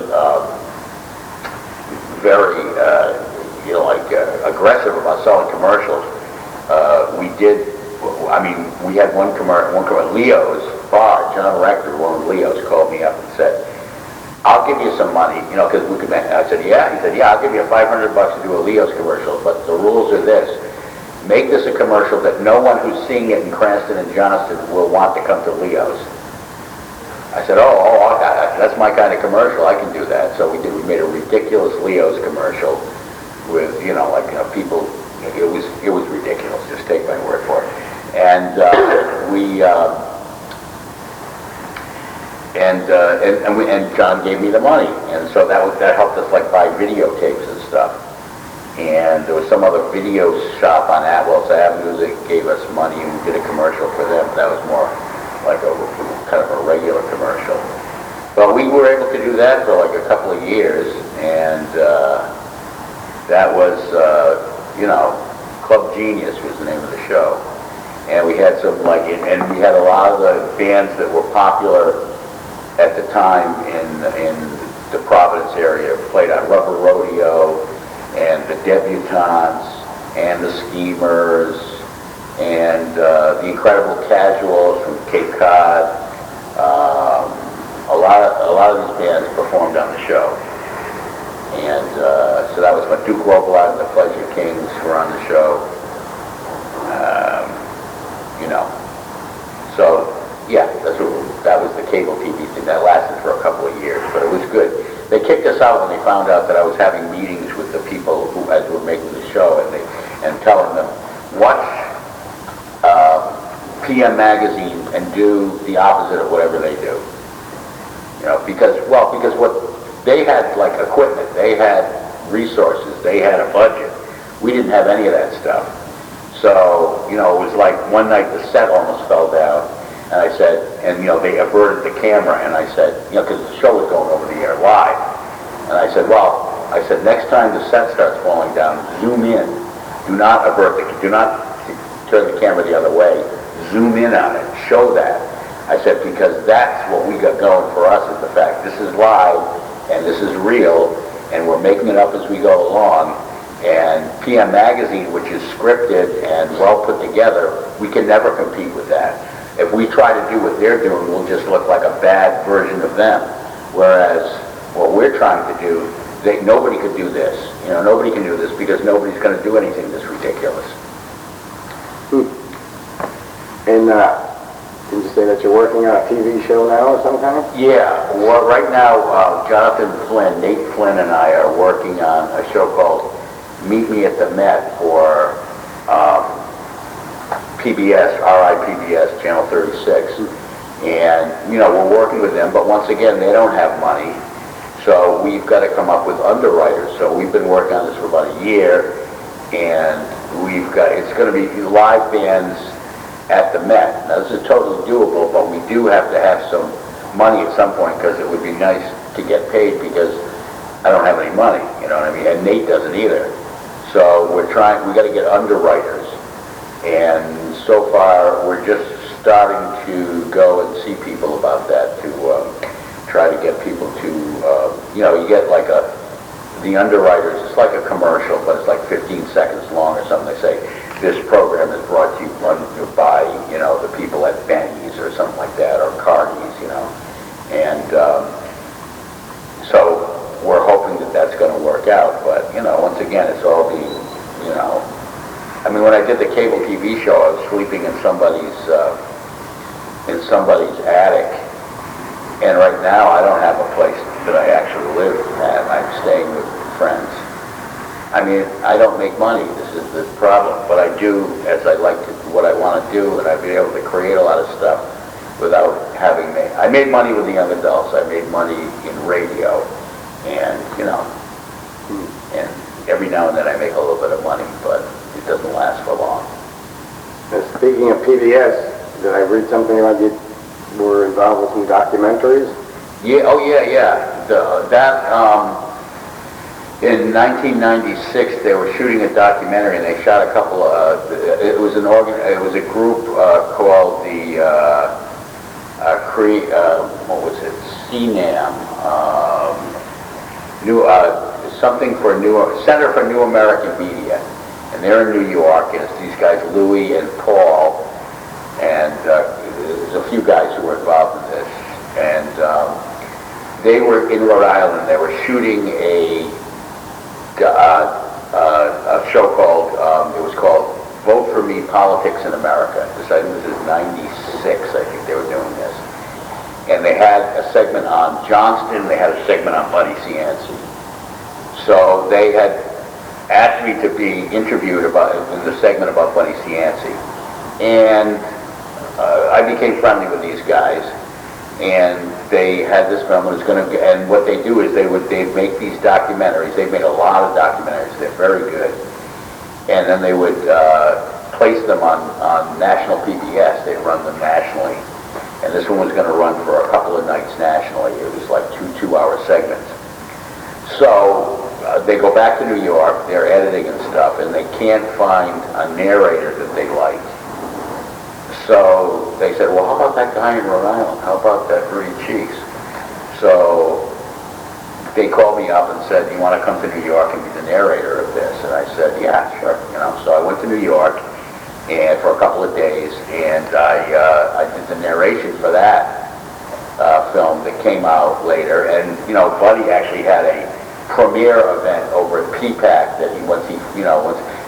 aggressive about selling commercials, we had one commercial, Leo's Bar, John Rector, one of Leo's, called me up and said, I'll give you some money, because we could make it. I said, yeah? He said, yeah, I'll give you $500 to do a Leo's commercial, but the rules are this. Make this a commercial that no one who's seeing it in Cranston and Johnston will want to come to Leo's. I said, that's my kind of commercial, I can do that. So we made a ridiculous Leo's commercial with, people, it was ridiculous, just take my word for it. And and John gave me the money, and so that helped us buy videotapes and stuff. And there was some other video shop on Atwell's Avenue that gave us money, and we did a commercial for them. That was more like kind of a regular commercial. But we were able to do that for a couple of years, and that was Club Genius was the name of the show. And we had and we had a lot of the bands that were popular at the time in the Providence area played on Rubber Rodeo, and the Debutantes, and the Schemers, and the Incredible Casuals from Cape Cod. A lot of these bands performed on the show. And so that was when Duke Robillard and the Pleasure Kings were on the show. So yeah, that was the cable TV thing. That lasted for a couple of years, but it was good. They kicked us out when they found out that I was having meetings with the people who were making the show, and telling them, watch PM Magazine and do the opposite of whatever they do. Because what they had, equipment, they had resources, they had a budget. We didn't have any of that stuff. So, it was like one night the set almost fell down, and I said, they averted the camera, and I said, because the show was going over the air live, and I said, next time the set starts falling down, zoom in. Do not turn the camera the other way. Zoom in on it. Show that. I said, because that's what we got going for us, is the fact this is live, and this is real, and we're making it up as we go along. And PM Magazine, which is scripted and well put together, we can never compete with that. If we try to do what they're doing, we'll just look like a bad version of them. Whereas what we're trying to do, nobody could do this. Nobody can do this because nobody's going to do anything this ridiculous. And did you say that you're working on a TV show now or some kind? Yeah. Well, right now, Jonathan Flynn, Nate Flynn, and I are working on a show called Meet Me at the Met for PBS, RIPBS, Channel 36. And, we're working with them, but once again, they don't have money. So we've got to come up with underwriters. So we've been working on this for about a year, and it's going to be live bands at the Met. Now, this is totally doable, but we do have to have some money at some point, because it would be nice to get paid, because I don't have any money, you know what I mean? And Nate doesn't either. So we got to get underwriters. And so far, we're just starting to go and see people about that, to try to get people to, you get like the underwriters, it's like a commercial, but it's like 15 seconds long or something. They say, this program is brought to you by, the people at Benny's or something like that, or Carney's, And so we're hoping that that's going to work out. But, once again, it's all being, I mean, when I did the cable TV show, I was sleeping in somebody's attic. And right now, I don't have a place that I actually live at. I'm staying with friends. I mean, I don't make money. This is the problem. But I do, as I like to, what I want to do, and I've been able to create a lot of stuff without having made. I made money with the young adults. I made money in radio, and and every now and then I make a little bit of money, but it doesn't last for long. Now, speaking of PBS, did I read something about you were involved with some documentaries? Yeah. Oh yeah. In 1996, they were shooting a documentary, and they shot a couple of. It was a group called the what was it? CNAM, something for Center for New American Media, and they're in New York, and it's these guys Louis and Paul, and there's a few guys who were involved in this, and they were in Rhode Island. They were shooting a show called, it was called Vote for Me, Politics in America. I think this is 96, I think they were doing this. And they had a segment on Johnston, they had a segment on Buddy Cianci. So they had asked me to be interviewed in the segment about Buddy Cianci. And I became friendly with these guys. And they had this film, and what they do is they'd make these documentaries. They've made a lot of documentaries. They're very good. And then they would place them on national PBS. They'd run them nationally. And this one was going to run for a couple of nights nationally. It was like two-hour segments. So they go back to New York. They're editing and stuff, and they can't find a narrator that they like. So they said, well, how about that guy in Rhode Island? How about that Rudy Cheeks? So they called me up and said, do you want to come to New York and be the narrator of this? And I said, yeah, sure. So I went to New York and for a couple of days, and I did the narration for that film that came out later. And, Buddy actually had a premiere event over at PPAC that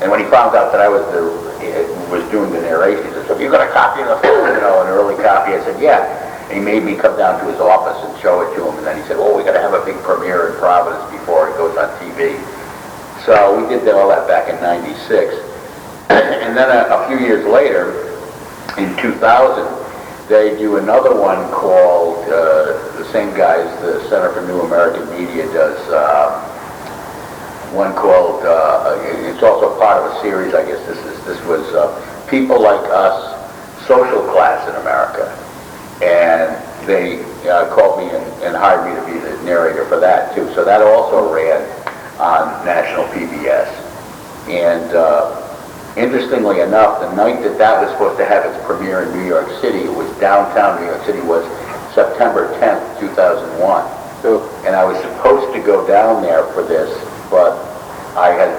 and when he found out that I was doing the narration, he said, so have you got a copy of the film, an early copy? I said, yeah. And he made me come down to his office and show it to him, and then he said, well, we got to have a big premiere in Providence before it goes on TV. So we did all that back in 96. And then a few years later, in 2000, they do another one called, the same guys, the Center for New American Media does one called, it's also part of a series, I guess this was People Like Us, Social Class in America. And they called me and hired me to be the narrator for that too. So that also ran on national PBS. And interestingly enough, the night that was supposed to have its premiere in New York City, it was downtown New York City, was September 10th, 2001. And I was supposed to go down there for this, but I had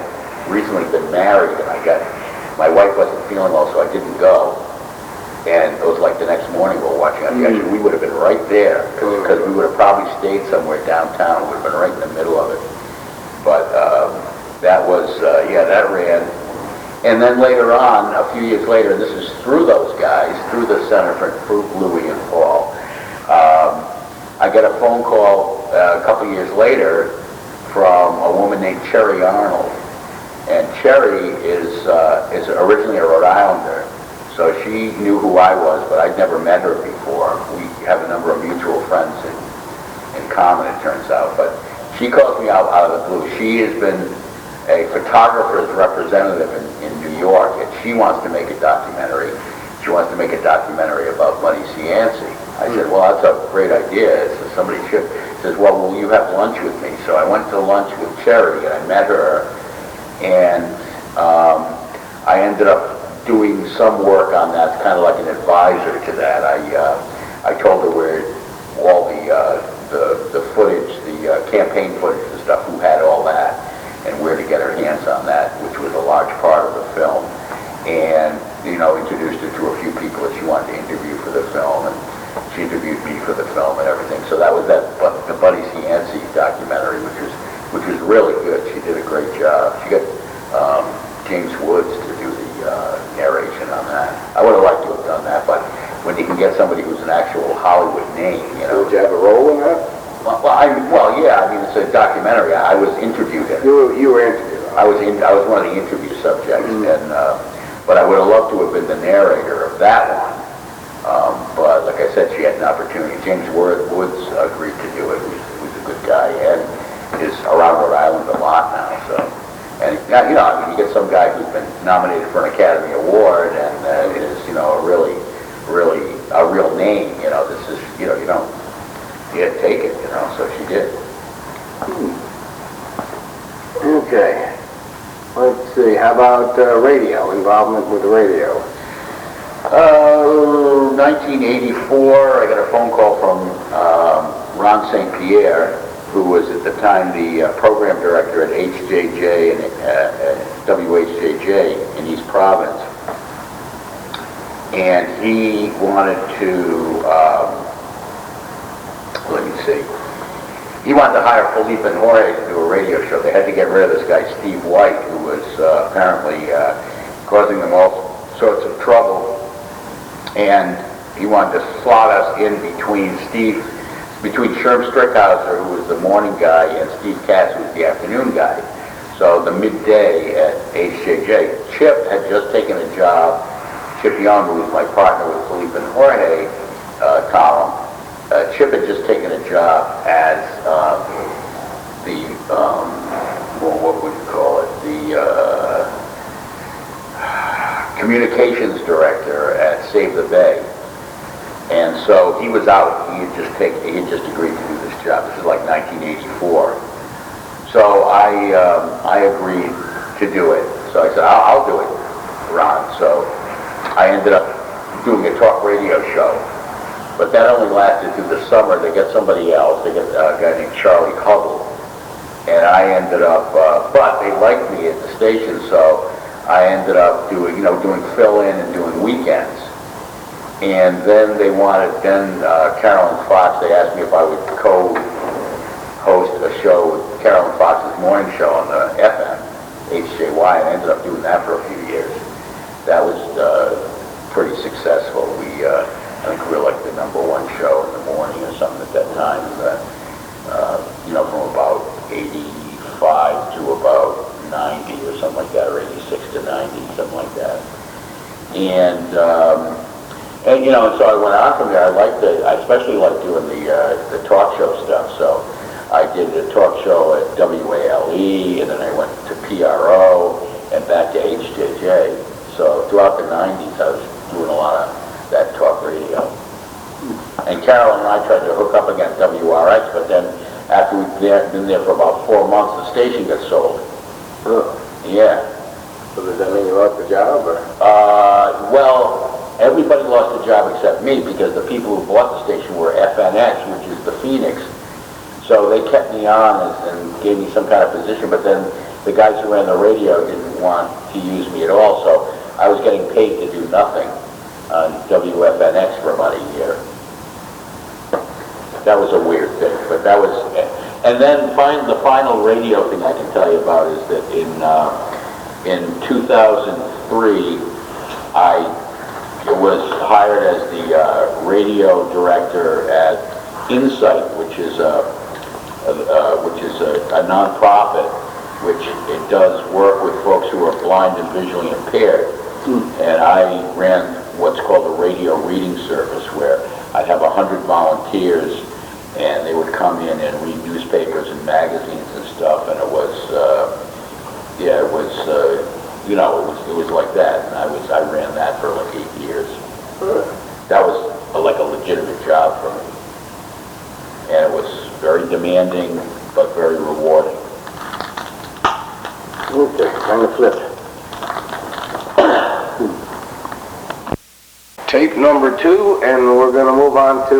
recently been married, and my wife wasn't feeling well, so I didn't go. And it was like the next morning we were watching on TV. We would have been right there, because we would have probably stayed somewhere downtown. We would have been right in the middle of it. But that was, that ran. And then later on, a few years later, this is through those guys, through the Center for Louis and Paul, I got a phone call a couple years later from a woman named Cherry Arnold. And Cherry is originally a Rhode Islander, so she knew who I was, but I'd never met her before. We have a number of mutual friends in common, it turns out. But she calls me out of the blue. She has been a photographer's representative in New York, and she wants to make a documentary. She wants to make a documentary about Buddy Cianci. I said, well, that's a great idea. So somebody should. He says, well, will you have lunch with me? So I went to lunch with Cherry, and I met her, and I ended up doing some work on that, kind of like an advisor to that. I told her where all the footage, the campaign footage and stuff, who had all that, and where to get her hands on that, which was a large part of the film. And, you know, introduced her to a few people that she wanted to interview for the film, and she interviewed me for the film and everything. So that was the Buddy Cianci documentary, which was really good. She did a great job. She got James Woods to do the narration on that. I would have liked to have done that, but when you can get somebody who's an actual Hollywood name, you know. Did you have a role in that? Well, yeah. I mean, it's a documentary. I was interviewed in it. You were interviewed. I was one of the interview subjects, and but I would have loved to have been the narrator of that one. But like I said, she had an opportunity. James Woods agreed to do it. He was a good guy, and is around Rhode Island a lot now. So, and you know, I mean, you get some guy who's been nominated for an Academy Award and is, you know, a real name. You know, this is, you know, you had to take it. You know, so she did. Okay. Let's see. How about radio, involvement with the radio? 1984, I got a phone call from Ron St. Pierre, who was at the time the program director at HJJ and WHJJ in East Providence. And he wanted to, let me see, he wanted to hire Felipe and Jorge to do a radio show. They had to get rid of this guy, Steve White, who was apparently causing them all sorts of trouble. And he wanted to slot us in between Sherm Strickhauser, who was the morning guy, and Steve Katz, who was the afternoon guy. So the midday at HJJ. Chip had just taken a job, Chip Young, who was my partner with Felipe and Jorge column. Chip had just taken a job as what would you call it? The communications director at Save the Bay. And so he was out. He had just agreed to do this job. This is like 1984. So I agreed to do it. So I said, I'll do it, Ron. So I ended up doing a talk radio show. But that only lasted through the summer. They got somebody else. They got a guy named Charlie Hubble. And I ended up, but they liked me at the station, so I ended up doing fill-in and doing weekends. And then they wanted, Carolyn Fox, they asked me if I would co-host a show with Carolyn Fox's morning show on the FM, HJY, and I ended up doing that for a few years. That was pretty successful. I think we were like the #1 show in the morning or something at that time. From about 85 to about 90 or something like that, or 86 to 90, something like that. And so I went on from there. I especially liked doing the talk show stuff. So I did a talk show at WALE, and then I went to PRO and back to HJJ. So throughout the 90s, I was doing a lot of that talk radio. And Carol and I tried to hook up against WRX, but then after we'd been there for about 4 months, the station got sold. Yeah. So does that mean you lost the job, or? Well, everybody lost the job except me, because the people who bought the station were FNX, which is the Phoenix. So they kept me on and gave me some kind of position, but then the guys who ran the radio didn't want to use me at all, so I was getting paid to do nothing on WFNX for about a year. That was a weird thing, but that was, and then the final radio thing I can tell you about is that in 2003, I was hired as the radio director at Insight, which is a nonprofit, which it does work with folks who are blind and visually impaired. And I ran what's called a radio reading service, where I'd have 100 volunteers, and they would come in and read newspapers and magazines and stuff, and it was like that. And I ran that for like 8 years. That was like like a legitimate job for me. And it was very demanding, but very rewarding. Okay, time to flip. Tape number 2, and we're going to move on to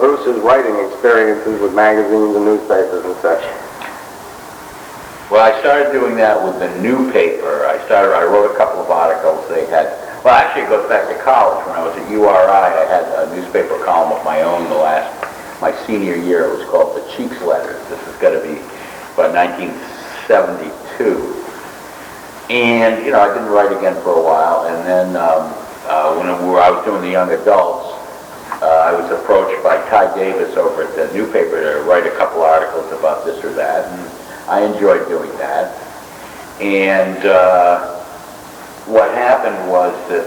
Bruce's writing experiences with magazines and newspapers and such. Well, I started doing that with the new paper. I wrote a couple of articles. Well, actually it goes back to college. When I was at URI, I had a newspaper column of my own my senior year. It was called the Cheeks Letters. This has got to be about 1972. And, I didn't write again for a while. And then when I was doing the young adults, I was approached by Ty Davis over at the new paper to write a couple articles about this or that. And I enjoyed doing that. And what happened was that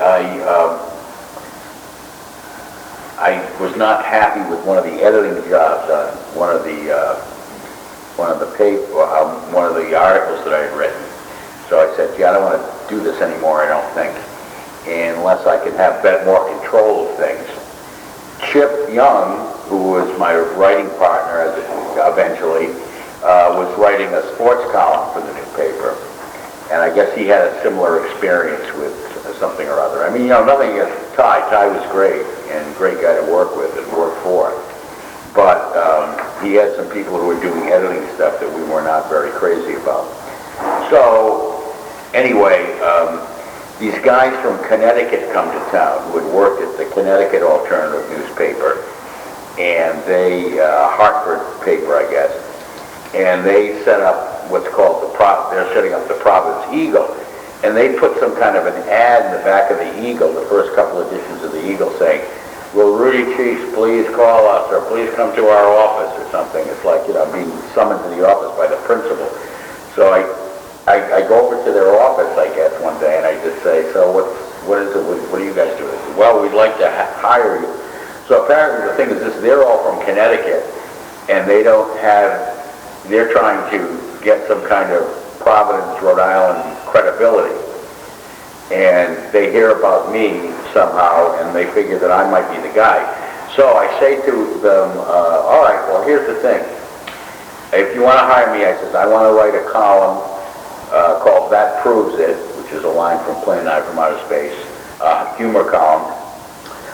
I was not happy with one of the editing jobs on one of the articles that I had written. So I said, I don't want to do this anymore, I don't think, unless I can have more control of things. Chip Young, who was my writing partner eventually, was writing a sports column for the newspaper, and I guess he had a similar experience with something or other. I mean, nothing against Ty. Ty was great, and a great guy to work with and work for. But he had some people who were doing editing stuff that we were not very crazy about. So, anyway, these guys from Connecticut come to town who had worked at the Connecticut Alternative newspaper, and Hartford paper, I guess. And they set up what's called they're setting up the Providence Eagle. And they put some kind of an ad in the back of the Eagle, the first couple editions of the Eagle, saying, will Rudy Cheeks please call us, or please come to our office, or something. It's like, being summoned to the office by the principal. So I go over to their office, I guess, one day, and I just say, so what is it, what do you guys do? Well, we'd like to hire you. So apparently the thing is this, they're all from Connecticut, and they're trying to get some kind of Providence, Rhode Island credibility. And they hear about me somehow, and they figure that I might be the guy. So I say to them, all right, well, here's the thing. If you want to hire me, I says, I want to write a column called That Proves It, which is a line from Plain Night from Outer Space, humor column.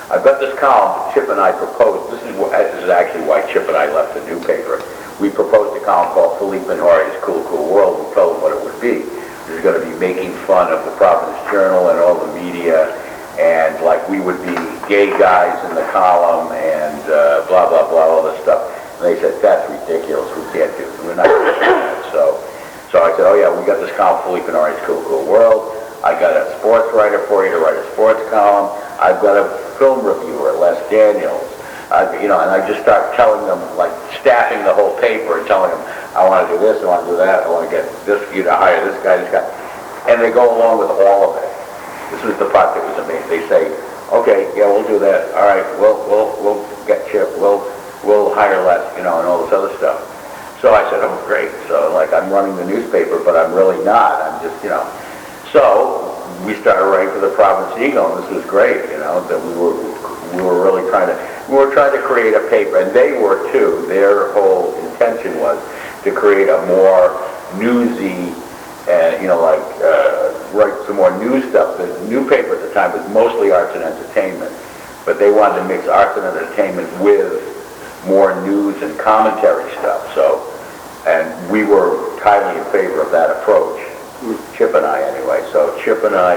I've got this column Chip and I proposed. This is actually why Chip and I left the new paper. We proposed a column called Philippe and Horry's Cool Cool World. We told them what it would be. It was going to be making fun of the Providence Journal and all the media, and like we would be gay guys in the column and blah, blah, blah, all this stuff. And they said, that's ridiculous. We can't do it. We're not going to do that. So I said, oh yeah, we got this column, Philippe and Horry's Cool Cool World. I got a sports writer for you to write a sports column. I've got a film reviewer, Les Daniels. And I just start telling them, like staffing the whole paper and telling them, I want to do this, I want to do that, I want to get you to hire this guy, and they go along with all of it. This was the part that was amazing. They say, okay, yeah, we'll do that. All right, we'll get Chip, we'll hire Les, and all this other stuff. So I said, oh, great. So like I'm running the newspaper, but I'm really not. I'm just, So we started writing for the Providence Eagle, and this was great, that we were really trying to create a paper, and they were too. Their whole intention was to create a more newsy, write some more news stuff. The new paper at the time was mostly arts and entertainment, but they wanted to mix arts and entertainment with more news and commentary stuff. And we were highly in favor of that approach. Chip and I, anyway. So Chip and I,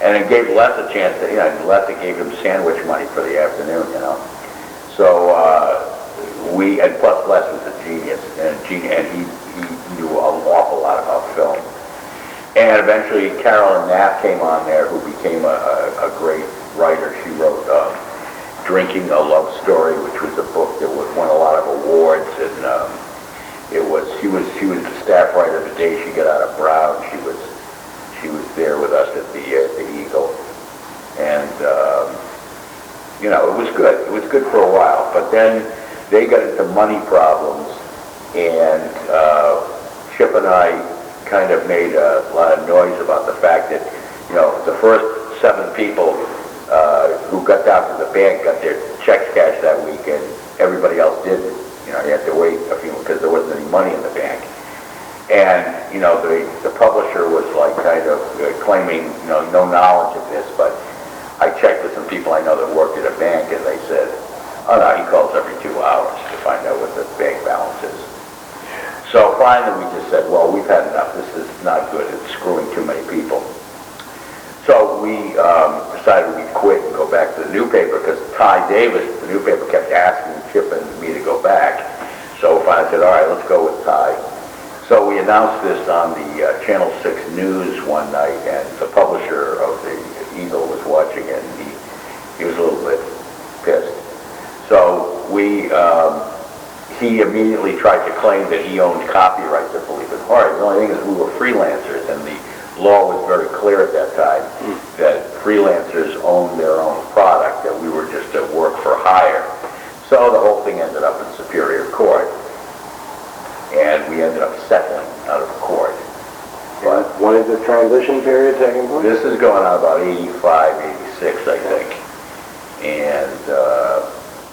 and it gave Les a chance to, Les, it gave him sandwich money for the afternoon, So and plus Les was a genius, and he knew an awful lot about film. And eventually Carolyn Knapp came on there, who became a great writer. She wrote Drinking a Love Story, which was a book that won a lot of awards, and she was the staff writer the day she got out of Brown. She was there with us at the Eagle, and it was good. It was good for a while, but then they got into money problems, and Chip and I kind of made a lot of noise about the fact that the first 7 people who got down to the bank got their checks cashed that week, and everybody else didn't. You know, you had to wait a few because there wasn't any money in the bank. And, you know, the publisher was like kind of claiming, you know, no knowledge of this, but I checked with some people I know that worked at a bank, and they said, oh no, he calls every 2 hours to find out what the bank balance is. So finally we just said, well, we've had enough. This is not good. It's screwing too many people. So we decided we'd quit and go back to the newspaper because Ty Davis, the newspaper, kept asking Chip and me to go back. So finally I said, all right, let's go with Ty. So we announced this on the Channel 6 News one night, and the publisher of the Eagle was watching it, and he was a little bit pissed. So he immediately tried to claim that he owned copyrights of Believe in Heart. The only thing is we were freelancers, and the law was very clear at that time that freelancers owned their own product, that we were just at work for hire. So the whole thing ended up in Superior Court. And we ended up settling out of court. But when is the transition period taking place? This is going on about 85, 86, I think.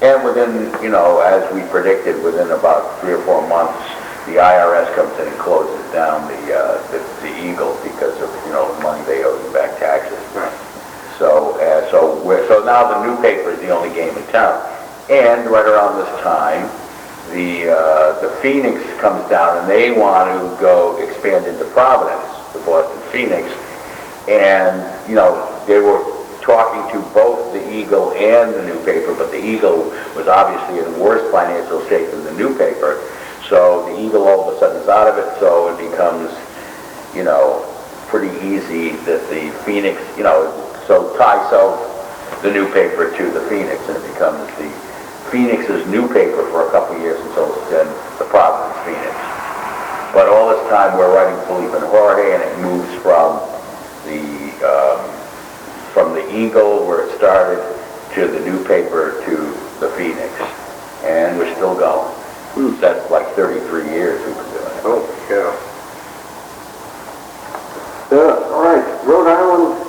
And within, you know, as we predicted, within about 3 or 4 months, the IRS comes in and closes down the Eagle because of, you know, the money they owe you back taxes. Right. So now the newspaper is the only game in town. And right around this time, the Phoenix comes down, and they want to go expand into Providence, the Boston Phoenix, and, you know, they were talking to both the Eagle and the newspaper, but the Eagle was obviously in worse financial shape than the newspaper, so the Eagle all of a sudden is out of it, so it becomes, you know, pretty easy that the Phoenix, you know, so Ty sells the newspaper to the Phoenix, and it becomes the Phoenix's newspaper for a couple of years until then the Providence Phoenix. But all this time we're writing Felipe and Jorge, and it moves from the Eagle, where it started, to the newspaper, to the Phoenix. And we're still going. That's like 33 years we've been doing it. Oh, yeah. All right, Rhode Island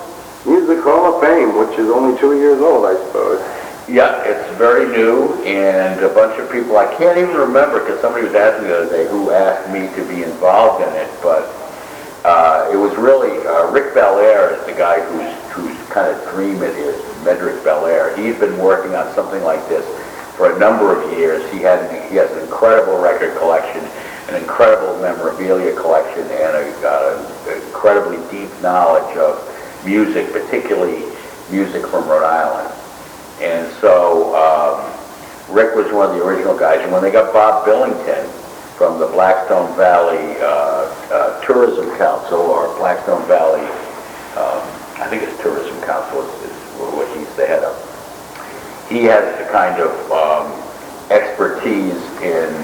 Music Hall of Fame, which is only 2 years old, I suppose. Yeah, it's very new, and a bunch of people, I can't even remember, because somebody was asking me the other day who asked me to be involved in it, but it was really, Rick Belair is the guy whose kind of dream it is, Medrick Belair. He's been working on something like this for a number of years. He has an incredible record collection, an incredible memorabilia collection, and an incredibly deep knowledge of music, particularly music from Rhode Island. And so Rick was one of the original guys, and when they got Bob Billington from the Blackstone Valley Tourism Council, or Blackstone Valley, I think it's Tourism Council is what he's the head of. He has the kind of expertise in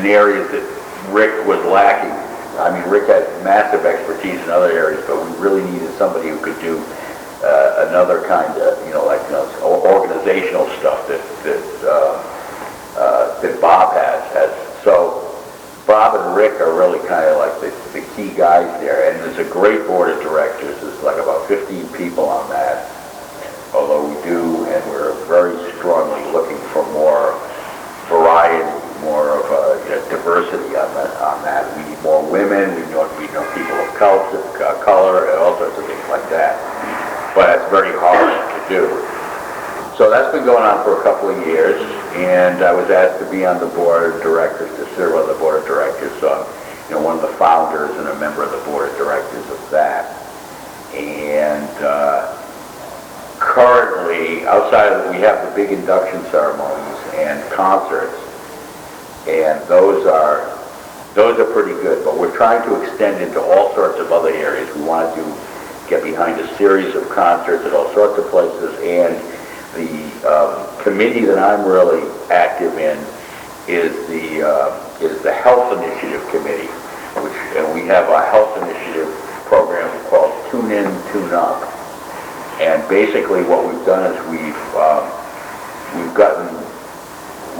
areas that Rick was lacking. I mean, Rick had massive expertise in other areas, but we really needed somebody who could do another kind of, you know, like, you know, organizational stuff that Bob has. So Bob and Rick are really kind of like the key guys there, and there's a great board of directors. There's like about 15 people on that, although we do, and we're very strongly looking for more variety, more of diversity on that. We need more women, we need people of color, and all sorts of things like that. But it's very hard to do. So that's been going on for a couple of years, and I was asked to be on the board of directors, to serve on the board of directors. So I'm, you know, one of the founders and a member of the board of directors of that. And currently, outside of it, we have the big induction ceremonies and concerts, and those are pretty good. But we're trying to extend into all sorts of other areas. We want to get behind a series of concerts at all sorts of places, and the committee that I'm really active in is the Health Initiative Committee, and we have a health initiative program called Tune In, Tune Up. And basically what we've done is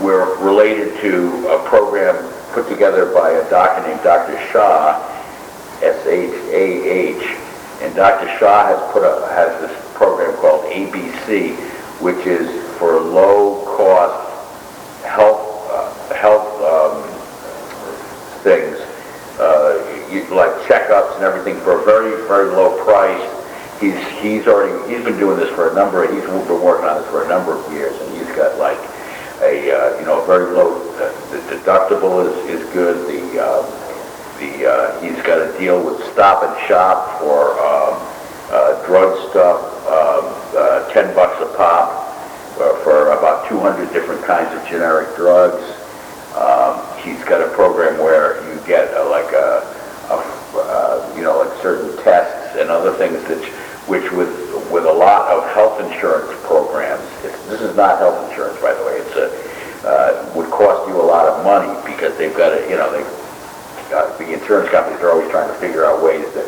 we're related to a program put together by a doctor named Dr. Shah, S-H-A-H, And Dr. Shaw has this program called ABC, which is for low-cost health things, like checkups and everything for a very, very low price. He's been doing this for he's been working on this for a number of years, and he's got like a very low, the deductible is good. He's got a deal with Stop and Shop for drug stuff, $10 a pop for about 200 different kinds of generic drugs. He's got a program where you get like certain tests and other things which with a lot of health insurance programs. This is not health insurance, by the way. It's would cost you a lot of money because they've got to, the insurance companies are always trying to figure out ways that,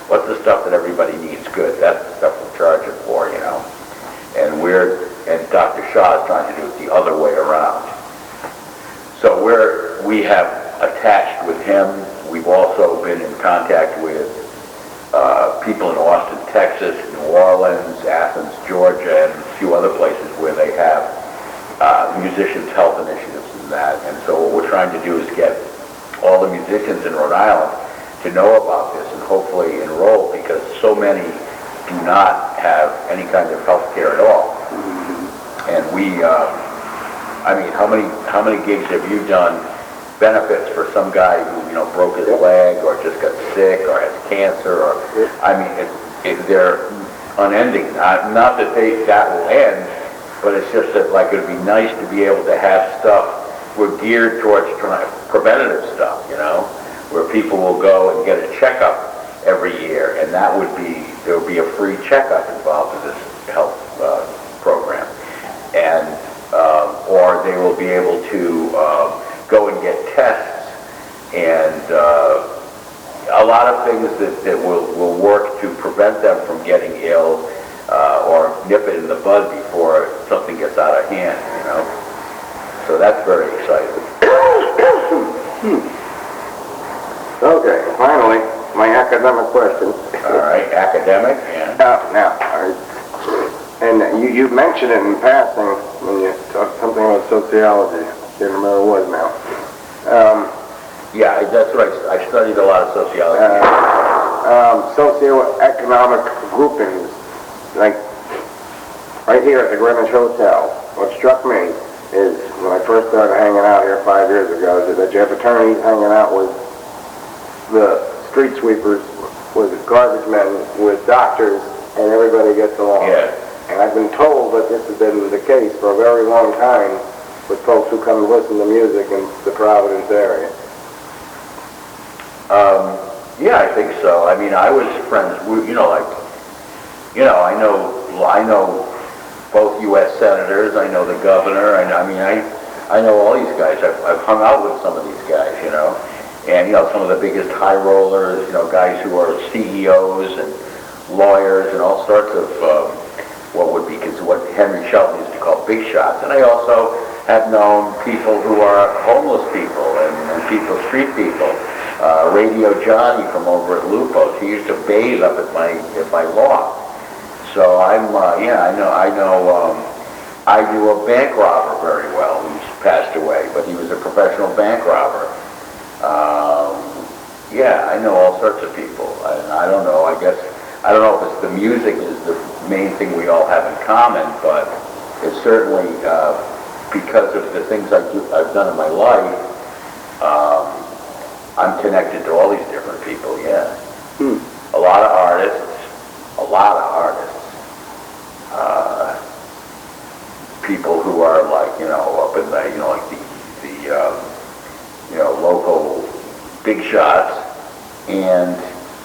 what's the stuff that everybody needs good? That's the stuff we'll charge it for, And Dr. Shaw is trying to do it the other way around. So we have attached with him. We've also been in contact with people in Austin, Texas, New Orleans, Athens, Georgia, and a few other places where they have musicians' health initiatives and that. And so what we're trying to do is get all the musicians in Rhode Island to know about this and hopefully enroll, because so many do not have any kind of health care at all. And how many gigs have you done, benefits for some guy who, broke his leg or just got sick or has cancer, or, they're unending. Not that that will end, but it's just that, like, it would be nice to be able to have stuff. We're geared towards preventative stuff, where people will go and get a checkup every year, and there would be a free checkup involved in this health program, and or they will be able to go and get tests, and a lot of things that will work to prevent them from getting ill, or nip it in the bud before something gets out of hand, So that's very exciting. Okay, finally, my academic question. All right, academic, yeah. And you mentioned it in passing when you talked something about sociology. Can't remember what it was now. Yeah, that's right. I studied a lot of sociology. Socioeconomic groupings, like right here at the Greenwich Hotel. What struck me is when I first started hanging out here 5 years ago, is that you have attorneys hanging out with the street sweepers, with garbage men, with doctors, and everybody gets along. Yeah. And I've been told that this has been the case for a very long time with folks who come to listen to music in the Providence area. Yeah, I think so. I was friends, I know both U.S. senators, I know the governor, and I know all these guys. I've hung out with some of these guys, and some of the biggest high rollers, guys who are CEOs and lawyers and all sorts of what Henry Shelton used to call big shots. And I also have known people who are homeless people and street people. Radio Johnny from over at Lupo's, he used to bathe up at my lawn. So I knew a bank robber very well who's passed away, but he was a professional bank robber. I know all sorts of people. I don't know, I don't know if it's the music is the main thing we all have in common, but it's certainly because of the things I've done in my life, I'm connected to all these different people, yeah. A lot of artists. People who are like, up in the local big shots, and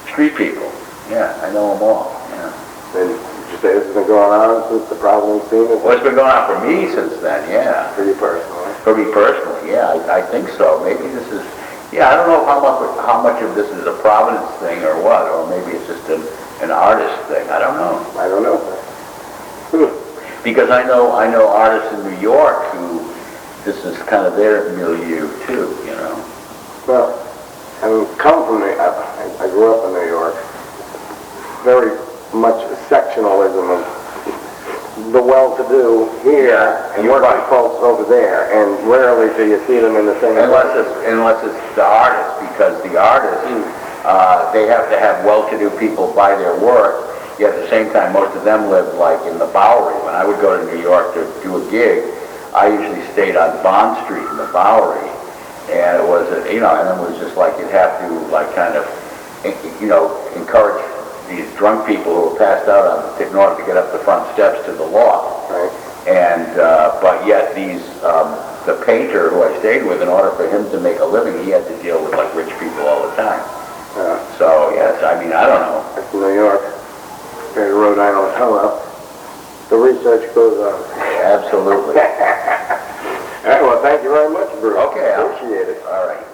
street people. Yeah, I know them all, yeah. And did you say this has been going on since the Providence scene? Well, it's been going on for me since then, yeah. For you personally? For me personally, yeah, I think so. Maybe this is, I don't know how much of this is a Providence thing or what, or maybe it's just an artist thing. I don't know. I don't know. Because I know artists in New York who this is kind of their milieu too, Well, I come from I grew up in New York. very much sectionalism of the well-to-do here and you're working right. folks over there, and rarely do you see them in the same Unless it's the artists, because the artists, they have to have well-to-do people buy their work, yet at the same time, most of them live like in the Bowery. When I would go to New York to do a gig, I usually stayed on Bond Street in the Bowery, and it was, and it was just like you'd have to like kind of, encourage these drunk people who were passed out in order to get up the front steps to the loft. Right. And, but yet the painter who I stayed with, in order for him to make a living, he had to deal with like rich people all the time. So, yes, I mean, I don't know. That's New York. There's Rhode Island. Hello. The research goes on. Absolutely. All right, well, thank you very much, Bruce. Okay. Appreciate it. All right.